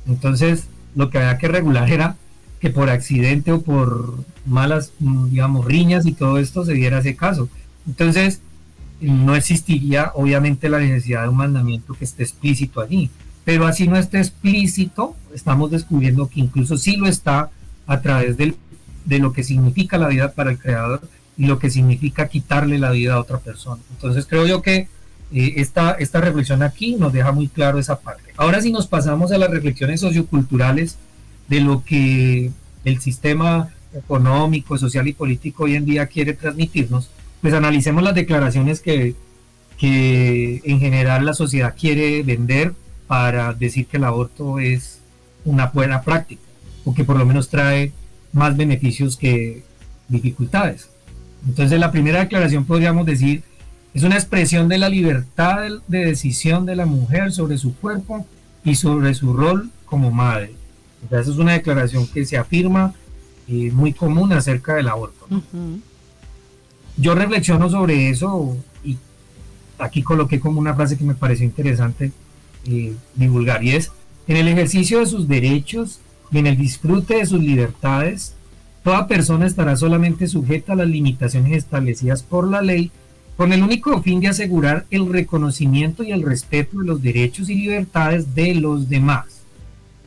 Entonces, lo que había que regular era que por accidente o por malas, digamos, riñas y todo esto se diera ese caso. Entonces, no existiría obviamente la necesidad de un mandamiento que esté explícito allí. Pero así no esté explícito, estamos descubriendo que incluso sí lo está a través de lo que significa la vida para el Creador y lo que significa quitarle la vida a otra persona. Entonces creo yo que esta reflexión aquí nos deja muy claro esa parte. Ahora si nos pasamos a las reflexiones socioculturales de lo que el sistema económico, social y político hoy en día quiere transmitirnos, pues analicemos las declaraciones que en general la sociedad quiere vender para decir que el aborto es una buena práctica o que por lo menos trae más beneficios que dificultades. Entonces la primera declaración podríamos decir es una expresión de la libertad de decisión de la mujer sobre su cuerpo y sobre su rol como madre. Entonces es una declaración que se afirma muy común acerca del aborto, ¿no? Yo reflexiono sobre eso y aquí coloqué como una frase que me pareció interesante divulgar, y es: en el ejercicio de sus derechos y en el disfrute de sus libertades, toda persona estará solamente sujeta a las limitaciones establecidas por la ley, con el único fin de asegurar el reconocimiento y el respeto de los derechos y libertades de los demás,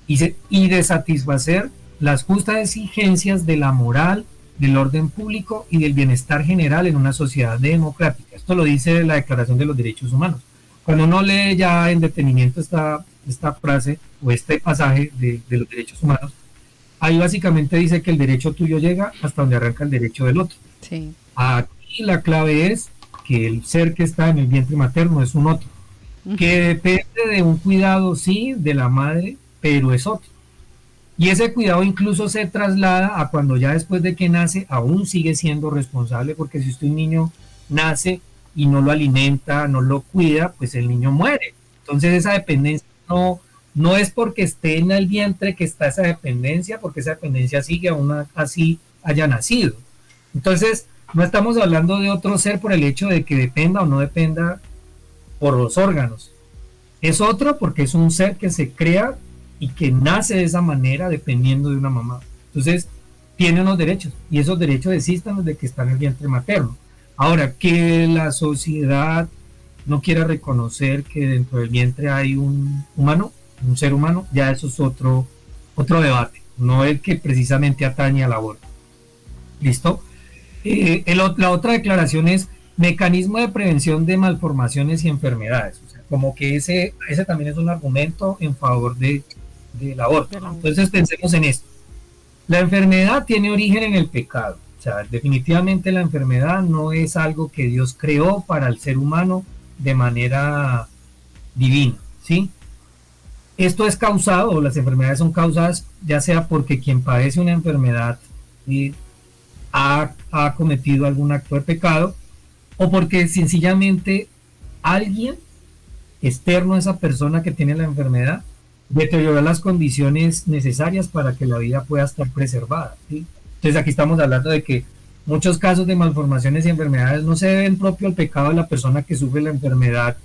y de satisfacer las justas exigencias de la moral, del orden público y del bienestar general en una sociedad democrática. Esto lo dice la Declaración de los Derechos Humanos. Cuando uno lee ya en detenimiento esta frase o este pasaje de los derechos humanos, ahí básicamente dice que el derecho tuyo llega hasta donde arranca el derecho del otro. Sí. Aquí la clave es que el ser que está en el vientre materno es un otro, que depende de un cuidado, sí, de la madre, pero es otro. Y ese cuidado incluso se traslada a cuando ya después de que nace aún sigue siendo responsable, porque si usted un niño nace y no lo alimenta, no lo cuida, pues el niño muere. Entonces esa dependencia no es porque esté en el vientre que está esa dependencia, porque esa dependencia sigue aún así haya nacido. Entonces no estamos hablando de otro ser por el hecho de que dependa o no dependa por los órganos. Es otro porque es un ser que se crea y que nace de esa manera dependiendo de una mamá. Entonces tiene unos derechos y esos derechos existen desde que está en el vientre materno. Ahora, que la sociedad no quiera reconocer que dentro del vientre hay un humano, un ser humano, ya eso es otro debate, no el que precisamente atañe al aborto. ¿Listo? La otra declaración es mecanismo de prevención de malformaciones y enfermedades. O sea, como que ese también es un argumento en favor del aborto, ¿no? Entonces pensemos en esto. La enfermedad tiene origen en el pecado. O sea, definitivamente la enfermedad no es algo que Dios creó para el ser humano de manera divina, ¿sí? Esto es causado, o las enfermedades son causadas ya sea porque quien padece una enfermedad ha cometido algún acto de pecado, o porque sencillamente alguien externo a esa persona que tiene la enfermedad deteriora las condiciones necesarias para que la vida pueda estar preservada, ¿sí? Entonces aquí estamos hablando de que muchos casos de malformaciones y enfermedades no se deben propio al pecado de la persona que sufre la enfermedad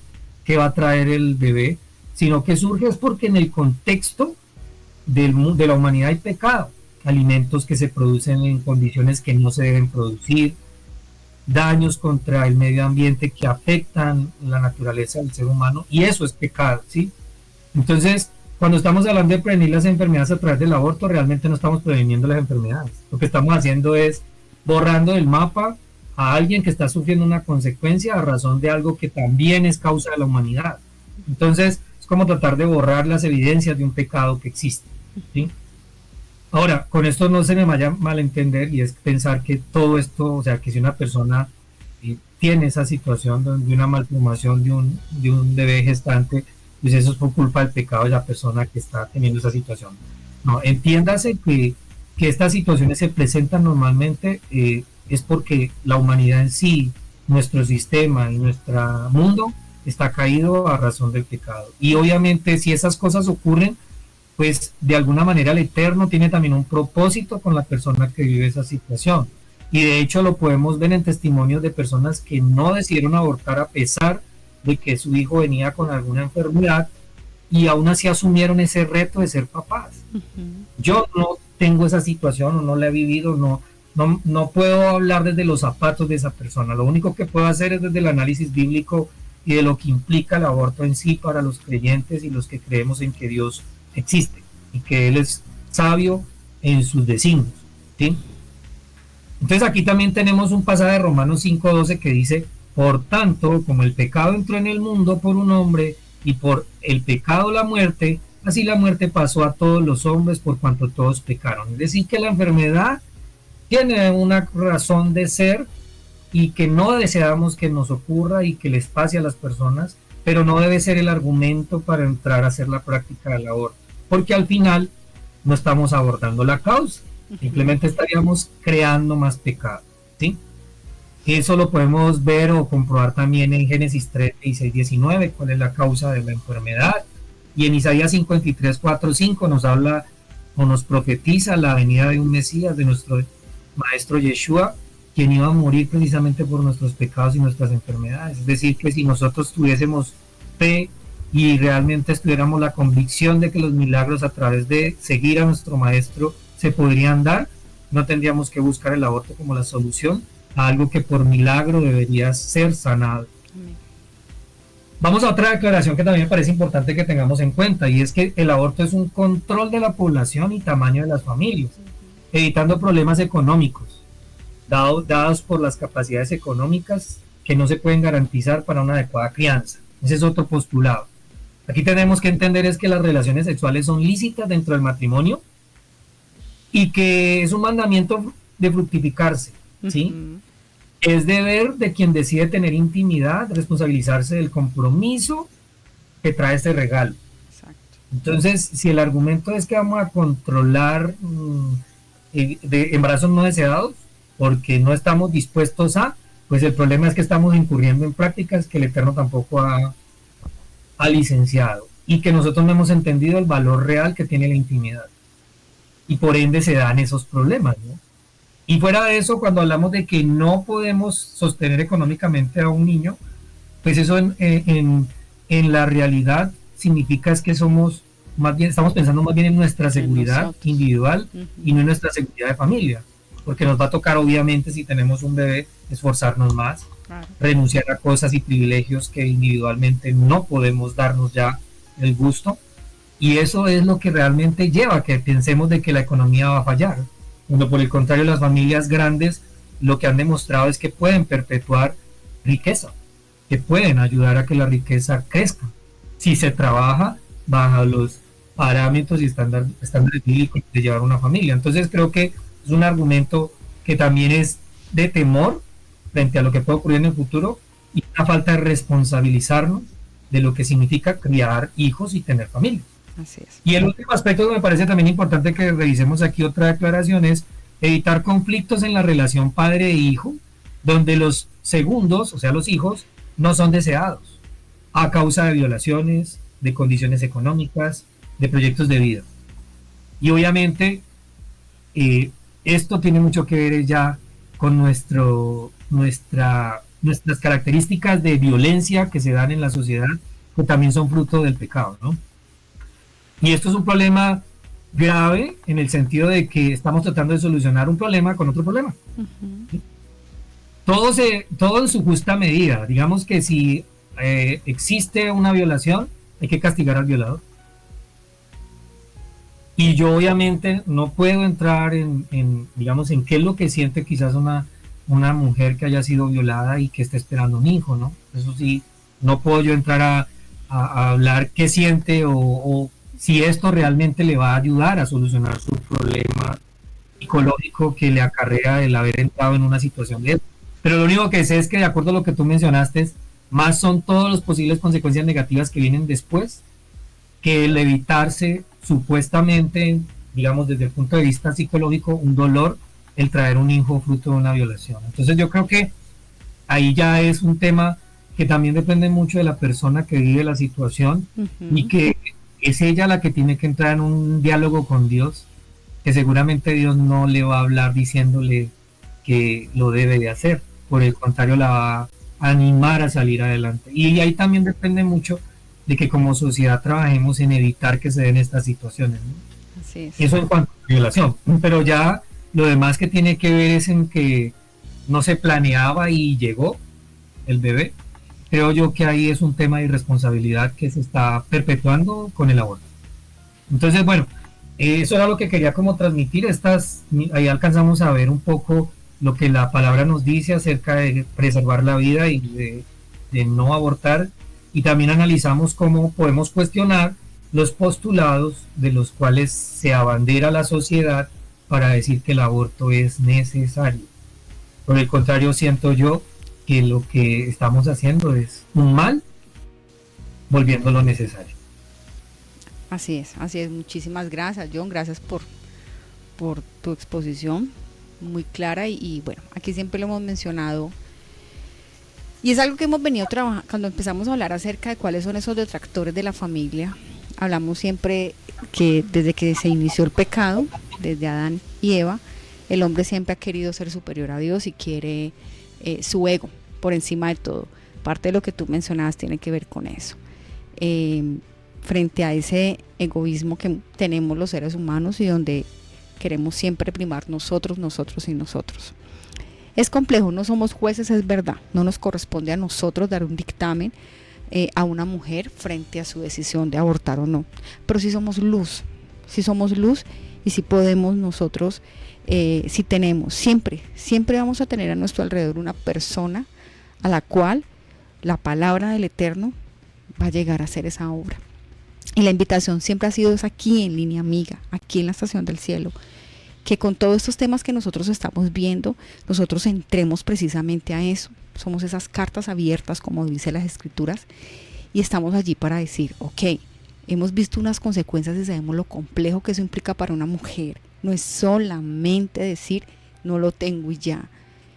que va a traer el bebé, sino que surge es porque en el contexto de la humanidad hay pecado, alimentos que se producen en condiciones que no se deben producir, daños contra el medio ambiente que afectan la naturaleza del ser humano, y eso es pecado, ¿sí? Entonces, cuando estamos hablando de prevenir las enfermedades a través del aborto, realmente no estamos previniendo las enfermedades. Lo que estamos haciendo es borrando del mapa a alguien que está sufriendo una consecuencia a razón de algo que también es causa de la humanidad. Entonces, es como tratar de borrar las evidencias de un pecado que existe, ¿sí? Ahora, con esto no se me vaya a malentender, y es pensar que todo esto, o sea, que si una persona tiene esa situación de una malformación de un bebé gestante, pues eso es por culpa del pecado de la persona que está teniendo esa situación. No, entiéndase que estas situaciones se presentan normalmente es porque la humanidad en sí, nuestro sistema y nuestro mundo está caído a razón del pecado. Y obviamente si esas cosas ocurren, pues de alguna manera el Eterno tiene también un propósito con la persona que vive esa situación. Y de hecho lo podemos ver en testimonios de personas que no decidieron abortar a pesar de que su hijo venía con alguna enfermedad, y aún así asumieron ese reto de ser papás. Yo no tengo esa situación, o no la he vivido, no puedo hablar desde los zapatos de esa persona. Lo único que puedo hacer es desde el análisis bíblico y de lo que implica el aborto en sí para los creyentes y los que creemos en que Dios existe y que Él es sabio en sus designios, ¿sí? Entonces aquí también tenemos un pasaje de Romanos 5:12 que dice: por tanto, como el pecado entró en el mundo por un hombre, y por el pecado la muerte, así la muerte pasó a todos los hombres por cuanto todos pecaron. Es decir, que la enfermedad tiene una razón de ser y que no deseamos que nos ocurra y que les pase a las personas, pero no debe ser el argumento para entrar a hacer la práctica del aborto, porque al final no estamos abordando la causa, simplemente estaríamos creando más pecado, ¿sí? Eso lo podemos ver o comprobar también en Génesis 3, 16, 19, cuál es la causa de la enfermedad, y en Isaías 53, 4, 5 nos habla o nos profetiza la venida de un Mesías, de nuestro Maestro Yeshua, quien iba a morir precisamente por nuestros pecados y nuestras enfermedades. Es decir, que si nosotros tuviésemos fe y realmente tuviéramos la convicción de que los milagros a través de seguir a nuestro Maestro se podrían dar, no tendríamos que buscar el aborto como la solución a algo que por milagro debería ser sanado. Vamos a otra declaración que también me parece importante que tengamos en cuenta, y es que el aborto es un control de la población y tamaño de las familias, evitando problemas económicos dados por las capacidades económicas que no se pueden garantizar para una adecuada crianza. Ese es otro postulado. Aquí tenemos que entender es que las relaciones sexuales son lícitas dentro del matrimonio y que es un mandamiento de fructificarse, ¿sí? Es deber de quien decide tener intimidad, responsabilizarse del compromiso que trae este regalo. Exacto. Entonces, si el argumento es que vamos a controlar de embarazos no deseados porque no estamos dispuestos a, pues el problema es que estamos incurriendo en prácticas que el Eterno tampoco ha licenciado, y que nosotros no hemos entendido el valor real que tiene la intimidad, y por ende se dan esos problemas, ¿no? Y fuera de eso, cuando hablamos de que no podemos sostener económicamente a un niño, pues eso en la realidad significa es que somos más bien, estamos pensando más bien en nuestra seguridad individual y no en nuestra seguridad de familia, porque nos va a tocar obviamente, si tenemos un bebé, esforzarnos más, renunciar a cosas y privilegios que individualmente no podemos darnos ya el gusto, y eso es lo que realmente lleva a que pensemos de que la economía va a fallar. Cuando por el contrario las familias grandes lo que han demostrado es que pueden perpetuar riqueza, que pueden ayudar a que la riqueza crezca, si se trabaja bajo los parámetros y estándares bíblicos de llevar una familia. Entonces creo que es un argumento que también es de temor frente a lo que puede ocurrir en el futuro y una falta de responsabilizarnos de lo que significa criar hijos y tener familia. Así es. Y el último aspecto que me parece también importante que revisemos aquí, otra declaración, es evitar conflictos en la relación padre e hijo, donde los segundos, o sea los hijos, no son deseados a causa de violaciones, de condiciones económicas, de proyectos de vida. Y obviamente esto tiene mucho que ver ya con nuestras características de violencia que se dan en la sociedad, que también son fruto del pecado, ¿no? Y esto es un problema grave en el sentido de que estamos tratando de solucionar un problema con otro problema. ¿Sí? Todo en su justa medida. Digamos que si existe una violación, hay que castigar al violador. Y yo obviamente no puedo entrar digamos, en qué es lo que siente quizás una mujer que haya sido violada y que esté esperando un hijo, ¿no? Eso sí, no puedo yo entrar a hablar qué siente o si esto realmente le va a ayudar a solucionar su problema psicológico que le acarrea el haber entrado en una situación de eso. Pero lo único que sé es que, de acuerdo a lo que tú mencionaste, más son todas las posibles consecuencias negativas que vienen después que el evitarse supuestamente, digamos desde el punto de vista psicológico, un dolor, el traer un hijo fruto de una violación. Entonces yo creo que ahí ya es un tema que también depende mucho de la persona que vive la situación y que es ella la que tiene que entrar en un diálogo con Dios, que seguramente Dios no le va a hablar diciéndole que lo debe de hacer, por el contrario la va a animar a salir adelante. Y ahí también depende mucho de que como sociedad trabajemos en evitar que se den estas situaciones, ¿no? Así es. Eso en cuanto a violación, pero ya lo demás que tiene que ver es en que no se planeaba y llegó el bebé. Creo yo que ahí es un tema de irresponsabilidad que se está perpetuando con el aborto. Entonces, bueno, eso era lo que quería como transmitir. Ahí alcanzamos a ver un poco lo que la palabra nos dice acerca de preservar la vida y de no abortar. Y también analizamos cómo podemos cuestionar los postulados de los cuales se abandera la sociedad para decir que el aborto es necesario. Por el contrario, siento yo que lo que estamos haciendo es un mal volviéndolo necesario. Así es. Muchísimas gracias, John. Gracias por tu exposición muy clara y bueno, aquí siempre lo hemos mencionado y es algo que hemos venido trabajando. Cuando empezamos a hablar acerca de cuáles son esos detractores de la familia, hablamos siempre que desde que se inició el pecado, desde Adán y Eva, el hombre siempre ha querido ser superior a Dios y quiere su ego por encima de todo. Parte de lo que tú mencionabas tiene que ver con eso. Frente a ese egoísmo que tenemos los seres humanos y donde queremos siempre primar nosotros. Es complejo, no somos jueces, es verdad. No nos corresponde a nosotros dar un dictamen a una mujer frente a su decisión de abortar o no. Pero sí somos luz y sí podemos nosotros, si tenemos, siempre vamos a tener a nuestro alrededor una persona a la cual la palabra del Eterno va a llegar a hacer esa obra. Y la invitación siempre ha sido es aquí en Línea Amiga, aquí en la Estación del Cielo, que con todos estos temas que nosotros estamos viendo, nosotros entremos precisamente a eso. Somos esas cartas abiertas, como dice las Escrituras, y estamos allí para decir, ok, hemos visto unas consecuencias y sabemos lo complejo que eso implica para una mujer. No es solamente decir, no lo tengo y ya.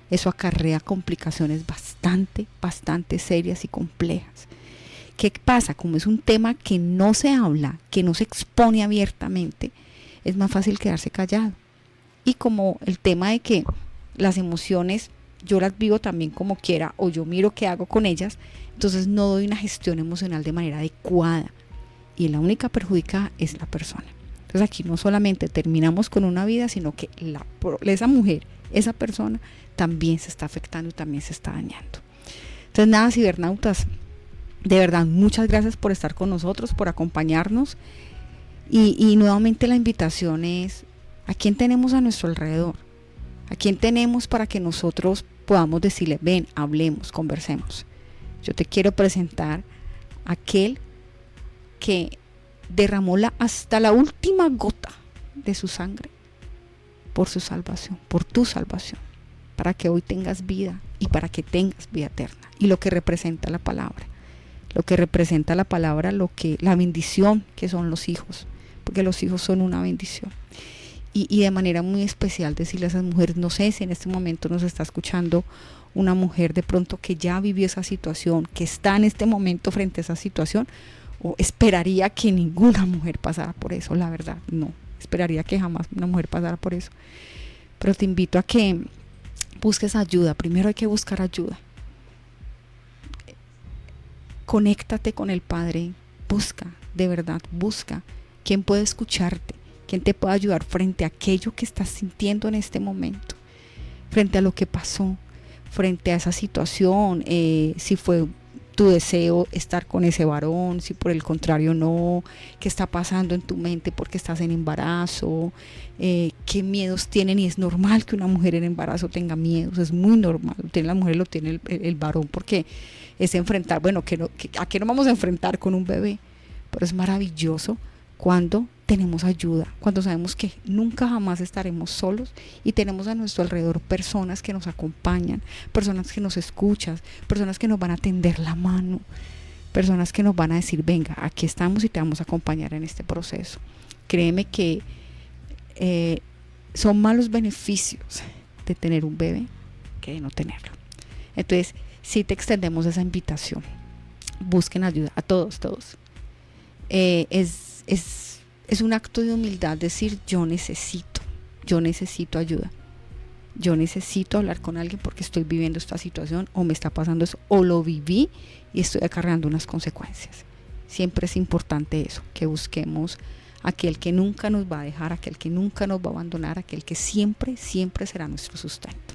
Eso acarrea complicaciones bastante serias y complejas. ¿Qué pasa? Como es un tema que no se habla, que no se expone abiertamente, es más fácil quedarse callado. Y como el tema de que las emociones yo las vivo también como quiera o yo miro qué hago con ellas, entonces no doy una gestión emocional de manera adecuada y la única perjudicada es la persona. Entonces aquí no solamente terminamos con una vida, sino que esa mujer, esa persona también se está afectando y también se está dañando. Entonces nada, cibernautas, de verdad muchas gracias por estar con nosotros, por acompañarnos y nuevamente la invitación es: ¿a quién tenemos a nuestro alrededor? ¿A quién tenemos para que nosotros podamos decirle, ven, hablemos, conversemos? Yo te quiero presentar a aquel que derramó hasta la última gota de su sangre por su salvación, por tu salvación, para que hoy tengas vida y para que tengas vida eterna. Y lo que representa la palabra, la bendición que son los hijos, porque los hijos son una bendición. Y de manera muy especial decirle a esas mujeres, no sé si en este momento nos está escuchando una mujer de pronto que ya vivió esa situación, que está en este momento frente a esa situación, o esperaría que ninguna mujer pasara por eso, la verdad, no, esperaría que jamás una mujer pasara por eso. Pero te invito a que busques ayuda. Primero hay que buscar ayuda. Conéctate con el Padre, busca, de verdad, busca quién puede escucharte, quién te puede ayudar frente a aquello que estás sintiendo en este momento, frente a lo que pasó, frente a esa situación, si fue tu deseo estar con ese varón, si por el contrario no, qué está pasando en tu mente porque estás en embarazo, qué miedos tienen. Y es normal que una mujer en embarazo tenga miedos, es muy normal, la mujer lo tiene el varón, porque es enfrentar, bueno, ¿a qué nos vamos a enfrentar con un bebé? Pero es maravilloso cuando tenemos ayuda, cuando sabemos que nunca jamás estaremos solos y tenemos a nuestro alrededor personas que nos acompañan, personas que nos escuchan, personas que nos van a tender la mano, personas que nos van a decir, venga, aquí estamos y te vamos a acompañar en este proceso. Créeme que son malos beneficios de tener un bebé que de no tenerlo. Entonces, sí te extendemos esa invitación. Busquen ayuda a todos. Es un acto de humildad decir, yo necesito ayuda, yo necesito hablar con alguien porque estoy viviendo esta situación, o me está pasando eso, o lo viví y estoy acarreando unas consecuencias. Siempre es importante eso, que busquemos aquel que nunca nos va a dejar, aquel que nunca nos va a abandonar, aquel que siempre será nuestro sustento.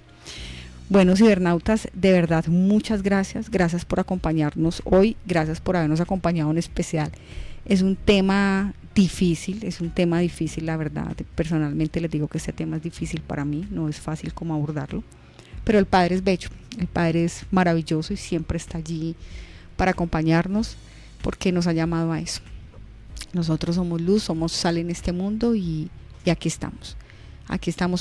Bueno, cibernautas, de verdad, muchas gracias por acompañarnos hoy, gracias por habernos acompañado en especial. Es un tema difícil, la verdad. Personalmente les digo que este tema es difícil para mí, no es fácil como abordarlo, pero el Padre es bello, el Padre es maravilloso y siempre está allí para acompañarnos, porque nos ha llamado a eso. Nosotros somos luz, somos sal en este mundo y aquí estamos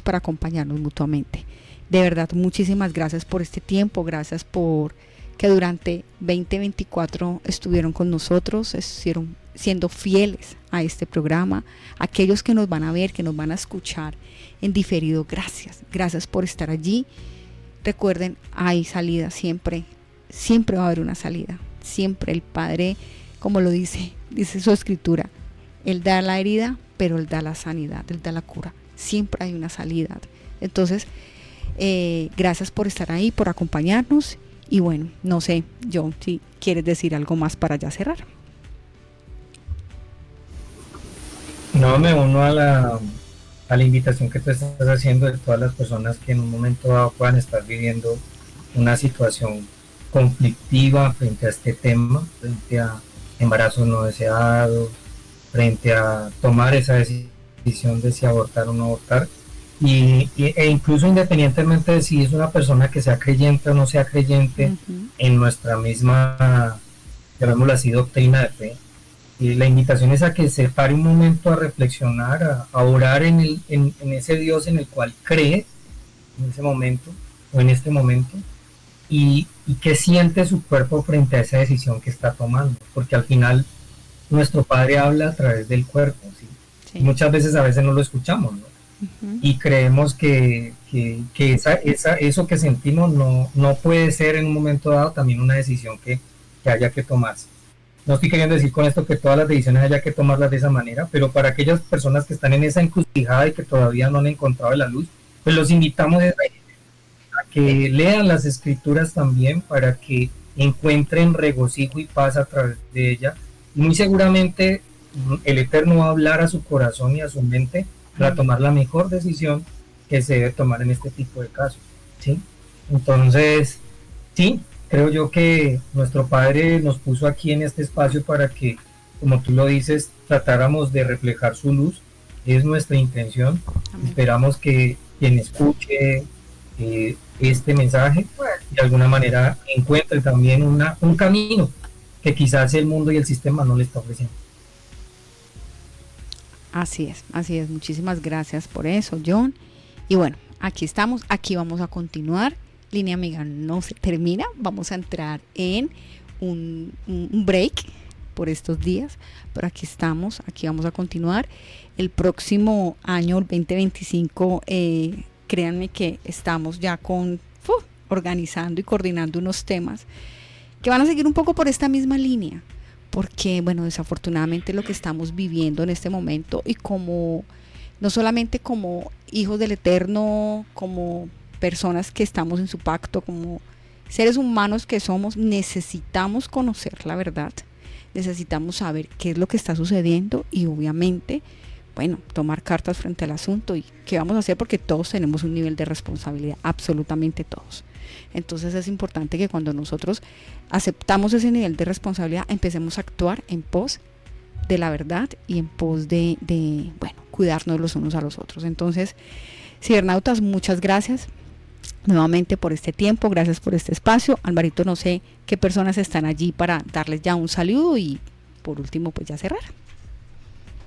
para acompañarnos mutuamente. De verdad, muchísimas gracias por este tiempo, gracias por que durante 2024 estuvieron con nosotros, estuvieron siendo fieles a este programa. Aquellos que nos van a ver, que nos van a escuchar en diferido, gracias por estar allí. Recuerden, hay salida, siempre va a haber una salida, siempre. El Padre, como lo dice su escritura, Él da la herida, pero Él da la sanidad, Él da la cura, siempre hay una salida. Entonces, gracias por estar ahí, por acompañarnos. Y bueno, no sé, John, si quieres decir algo más para ya cerrar. No, me uno a la invitación que tú estás haciendo de todas las personas que en un momento dado puedan estar viviendo una situación conflictiva frente a este tema, frente a embarazo no deseado, frente a tomar esa decisión de si abortar o no abortar. E incluso independientemente de si es una persona que sea creyente o no sea creyente, en nuestra misma, llamémoslo así, doctrina de fe, y la invitación es a que se pare un momento a reflexionar, a orar en ese Dios en el cual cree en ese momento o en este momento, y qué siente su cuerpo frente a esa decisión que está tomando, porque al final nuestro Padre habla a través del cuerpo, ¿sí? Sí. Muchas veces a veces no lo escuchamos, ¿no? Y creemos que eso que sentimos no puede ser en un momento dado también una decisión que haya que tomarse. No estoy queriendo decir con esto que todas las decisiones haya que tomarlas de esa manera, pero para aquellas personas que están en esa encrucijada y que todavía no han encontrado la luz, pues los invitamos a que lean las escrituras también, para que encuentren regocijo y paz a través de ella. Muy seguramente el Eterno va a hablar a su corazón y a su mente para tomar la mejor decisión que se debe tomar en este tipo de casos, ¿sí? Entonces, sí, creo yo que nuestro Padre nos puso aquí en este espacio para que, como tú lo dices, tratáramos de reflejar su luz. Es nuestra intención. Amén. Esperamos que quien escuche este mensaje, de alguna manera encuentre también un camino que quizás el mundo y el sistema no le está ofreciendo. Así es. Muchísimas gracias por eso, John. Y bueno, aquí estamos, aquí vamos a continuar. Línea Amiga no se termina, vamos a entrar en un break por estos días, pero aquí estamos, aquí vamos a continuar. El próximo año, el 2025, créanme que estamos ya organizando y coordinando unos temas que van a seguir un poco por esta misma línea, porque bueno, desafortunadamente lo que estamos viviendo en este momento, y como no solamente como hijos del Eterno, como personas que estamos en su pacto, como seres humanos que somos, necesitamos conocer la verdad, necesitamos saber qué es lo que está sucediendo y obviamente, bueno, tomar cartas frente al asunto y qué vamos a hacer, porque todos tenemos un nivel de responsabilidad, absolutamente todos. Entonces es importante que cuando nosotros aceptamos ese nivel de responsabilidad, empecemos a actuar en pos de la verdad y en pos de bueno, cuidarnos los unos a los otros. Entonces, cibernautas, muchas gracias nuevamente por este tiempo, gracias por este espacio. Alvarito, no sé qué personas están allí para darles ya un saludo y por último pues ya cerrar.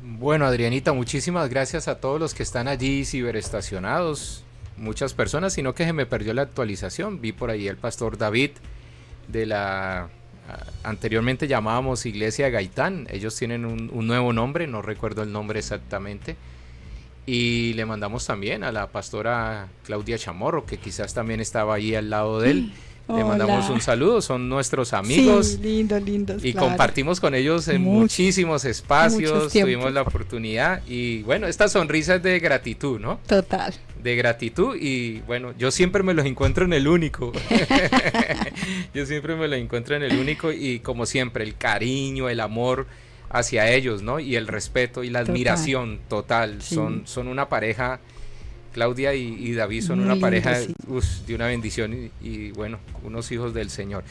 Bueno, Adrianita, muchísimas gracias a todos los que están allí ciberestacionados, muchas personas, sino que se me perdió la actualización. Vi por ahí el pastor David de la anteriormente llamábamos Iglesia Gaitán, ellos tienen un nuevo nombre, no recuerdo el nombre exactamente. Y le mandamos también a la pastora Claudia Chamorro, que quizás también estaba ahí al lado de él. Le mandamos un saludo, son nuestros amigos. Sí, lindos. Y claro, compartimos con ellos en muchísimos espacios, tuvimos la oportunidad. Y bueno, esta sonrisa es de gratitud, ¿no? Total. De gratitud, y bueno, yo siempre me los encuentro en el único. Yo siempre me los encuentro en el único, y como siempre, el cariño, el amor hacia ellos, ¿no? Y el respeto y la admiración total. Sí. Son una pareja, Claudia y David son una pareja de una bendición y bueno, unos hijos del Señor.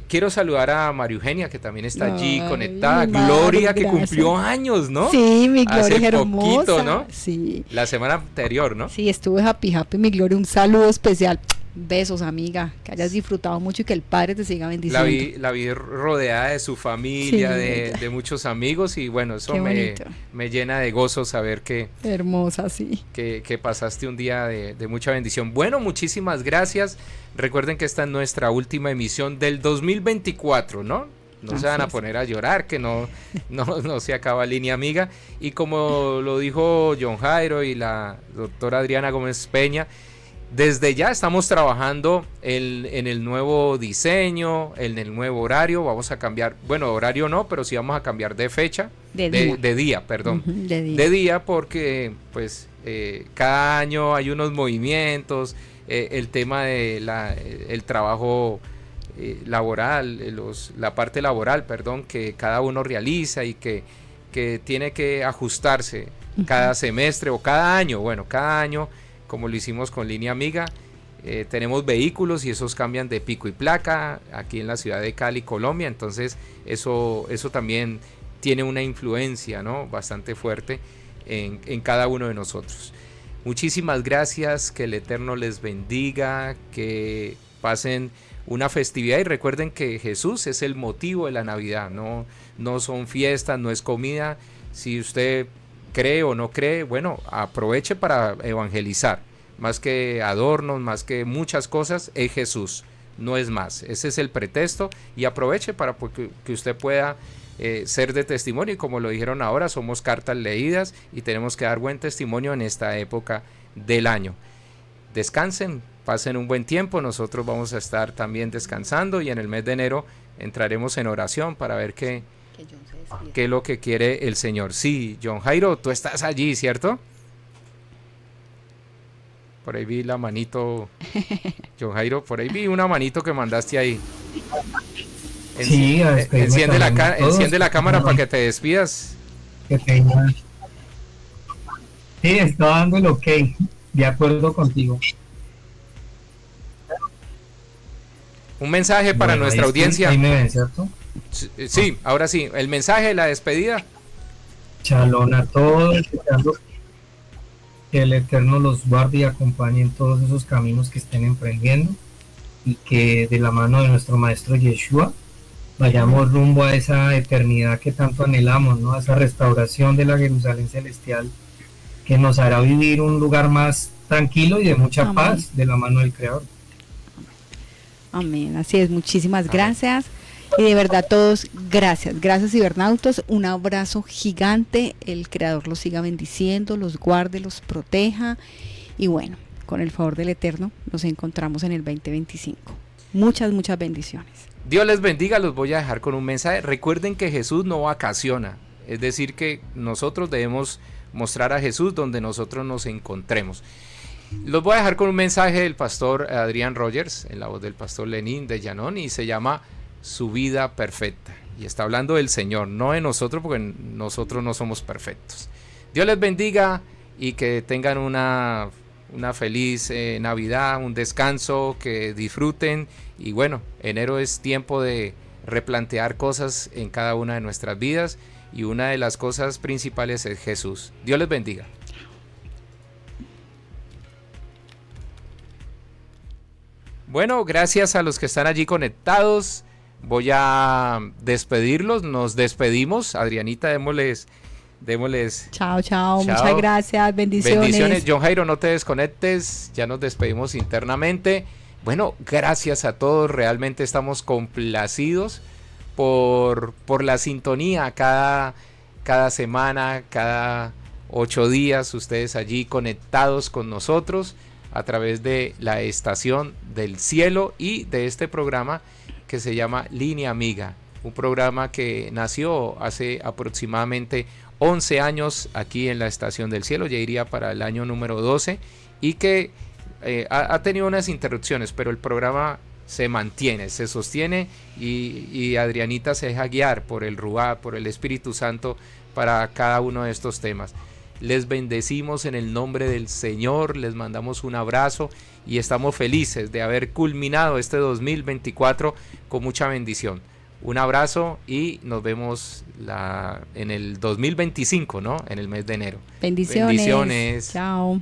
Quiero saludar a María Eugenia, que también está allí conectada. Gloria, que cumplió años, ¿no? Sí, mi Gloria hace hermosa. Poquito, ¿no? Sí. La semana anterior, ¿no? Sí, estuve happy, mi Gloria. Un saludo especial. Besos, amiga, que hayas disfrutado mucho y que el Padre te siga bendiciendo. La vi rodeada de su familia, sí, de muchos amigos, y bueno, eso me llena de gozo saber que... Hermosa, sí. Que pasaste un día de mucha bendición. Bueno, muchísimas gracias. Recuerden que esta es nuestra última emisión del 2024, ¿no? No se van a poner a llorar, que no se acaba Línea Amiga. Y como lo dijo John Jairo y la doctora Adriana Gómez Peña, desde ya estamos trabajando en el nuevo diseño, en el nuevo horario. Vamos a cambiar, bueno, horario no, pero sí vamos a cambiar de fecha, de día, de día, porque pues cada año hay unos movimientos, el tema de el trabajo laboral, la parte laboral, perdón, que cada uno realiza y que tiene que ajustarse cada semestre o cada año, como lo hicimos con Línea Amiga. Tenemos vehículos y esos cambian de pico y placa aquí en la ciudad de Cali, Colombia. Entonces eso también tiene una influencia, ¿no?, bastante fuerte en cada uno de nosotros. Muchísimas gracias, que el Eterno les bendiga, que pasen una festividad y recuerden que Jesús es el motivo de la Navidad, no son fiestas, no es comida. Si usted cree o no cree, bueno, aproveche para evangelizar, más que adornos, más que muchas cosas, es Jesús, no es más. Ese es el pretexto, y aproveche para que usted pueda ser de testimonio, y como lo dijeron ahora, somos cartas leídas y tenemos que dar buen testimonio en esta época del año. Descansen, pasen un buen tiempo, nosotros vamos a estar también descansando, y en el mes de enero entraremos en oración para ver qué es lo que quiere el Señor. Sí, John Jairo, tú estás allí, ¿cierto? Por ahí vi la manito, John Jairo, por ahí vi una manito que mandaste ahí. Sí, enciende la cámara para que te despidas. Sí, está dando el ok, de acuerdo contigo. Un mensaje para nuestra audiencia. Ahí me ven, ¿cierto? Sí, ahora sí, el mensaje de la despedida. Shalom a todos, que el Eterno los guarde y acompañe en todos esos caminos que estén emprendiendo y que de la mano de nuestro Maestro Yeshua vayamos rumbo a esa eternidad que tanto anhelamos, ¿no? A esa restauración de la Jerusalén celestial que nos hará vivir un lugar más tranquilo y de mucha Amén. paz de la mano del Creador. Amén, así es, muchísimas gracias. Y de verdad todos, gracias cibernautas, un abrazo gigante, el Creador los siga bendiciendo, los guarde, los proteja y bueno, con el favor del Eterno nos encontramos en el 2025. Muchas bendiciones. Dios les bendiga, los voy a dejar con un mensaje. Recuerden que Jesús no vacaciona, es decir que nosotros debemos mostrar a Jesús donde nosotros nos encontremos. Los voy a dejar con un mensaje del pastor Adrián Rogers, en la voz del pastor Lenín de Llanón, y se llama Su vida perfecta. Y está hablando del Señor, no de nosotros, porque nosotros no somos perfectos. Dios les bendiga y que tengan una feliz Navidad, un descanso, que disfruten. Y bueno, enero es tiempo de replantear cosas en cada una de nuestras vidas. Y una de las cosas principales es Jesús. Dios les bendiga. Bueno, gracias a los que están allí conectados. Voy a despedirlos. Nos despedimos. Adrianita, démosles. Chao. Muchas gracias. Bendiciones. John Jairo, no te desconectes. Ya nos despedimos internamente. Bueno, gracias a todos. Realmente estamos complacidos por la sintonía cada semana, cada 8 días, ustedes allí conectados con nosotros a través de la estación del cielo y de este programa que se llama Línea Amiga, un programa que nació hace aproximadamente 11 años aquí en la estación del cielo, ya iría para el año número 12 y que ha tenido unas interrupciones, pero el programa se mantiene, se sostiene y Adrianita se deja guiar por el Ruá, por el Espíritu Santo para cada uno de estos temas. Les bendecimos en el nombre del Señor, les mandamos un abrazo y estamos felices de haber culminado este 2024 con mucha bendición. Un abrazo y nos vemos en el 2025, ¿no? En el mes de enero. Bendiciones. Bendiciones. Chao.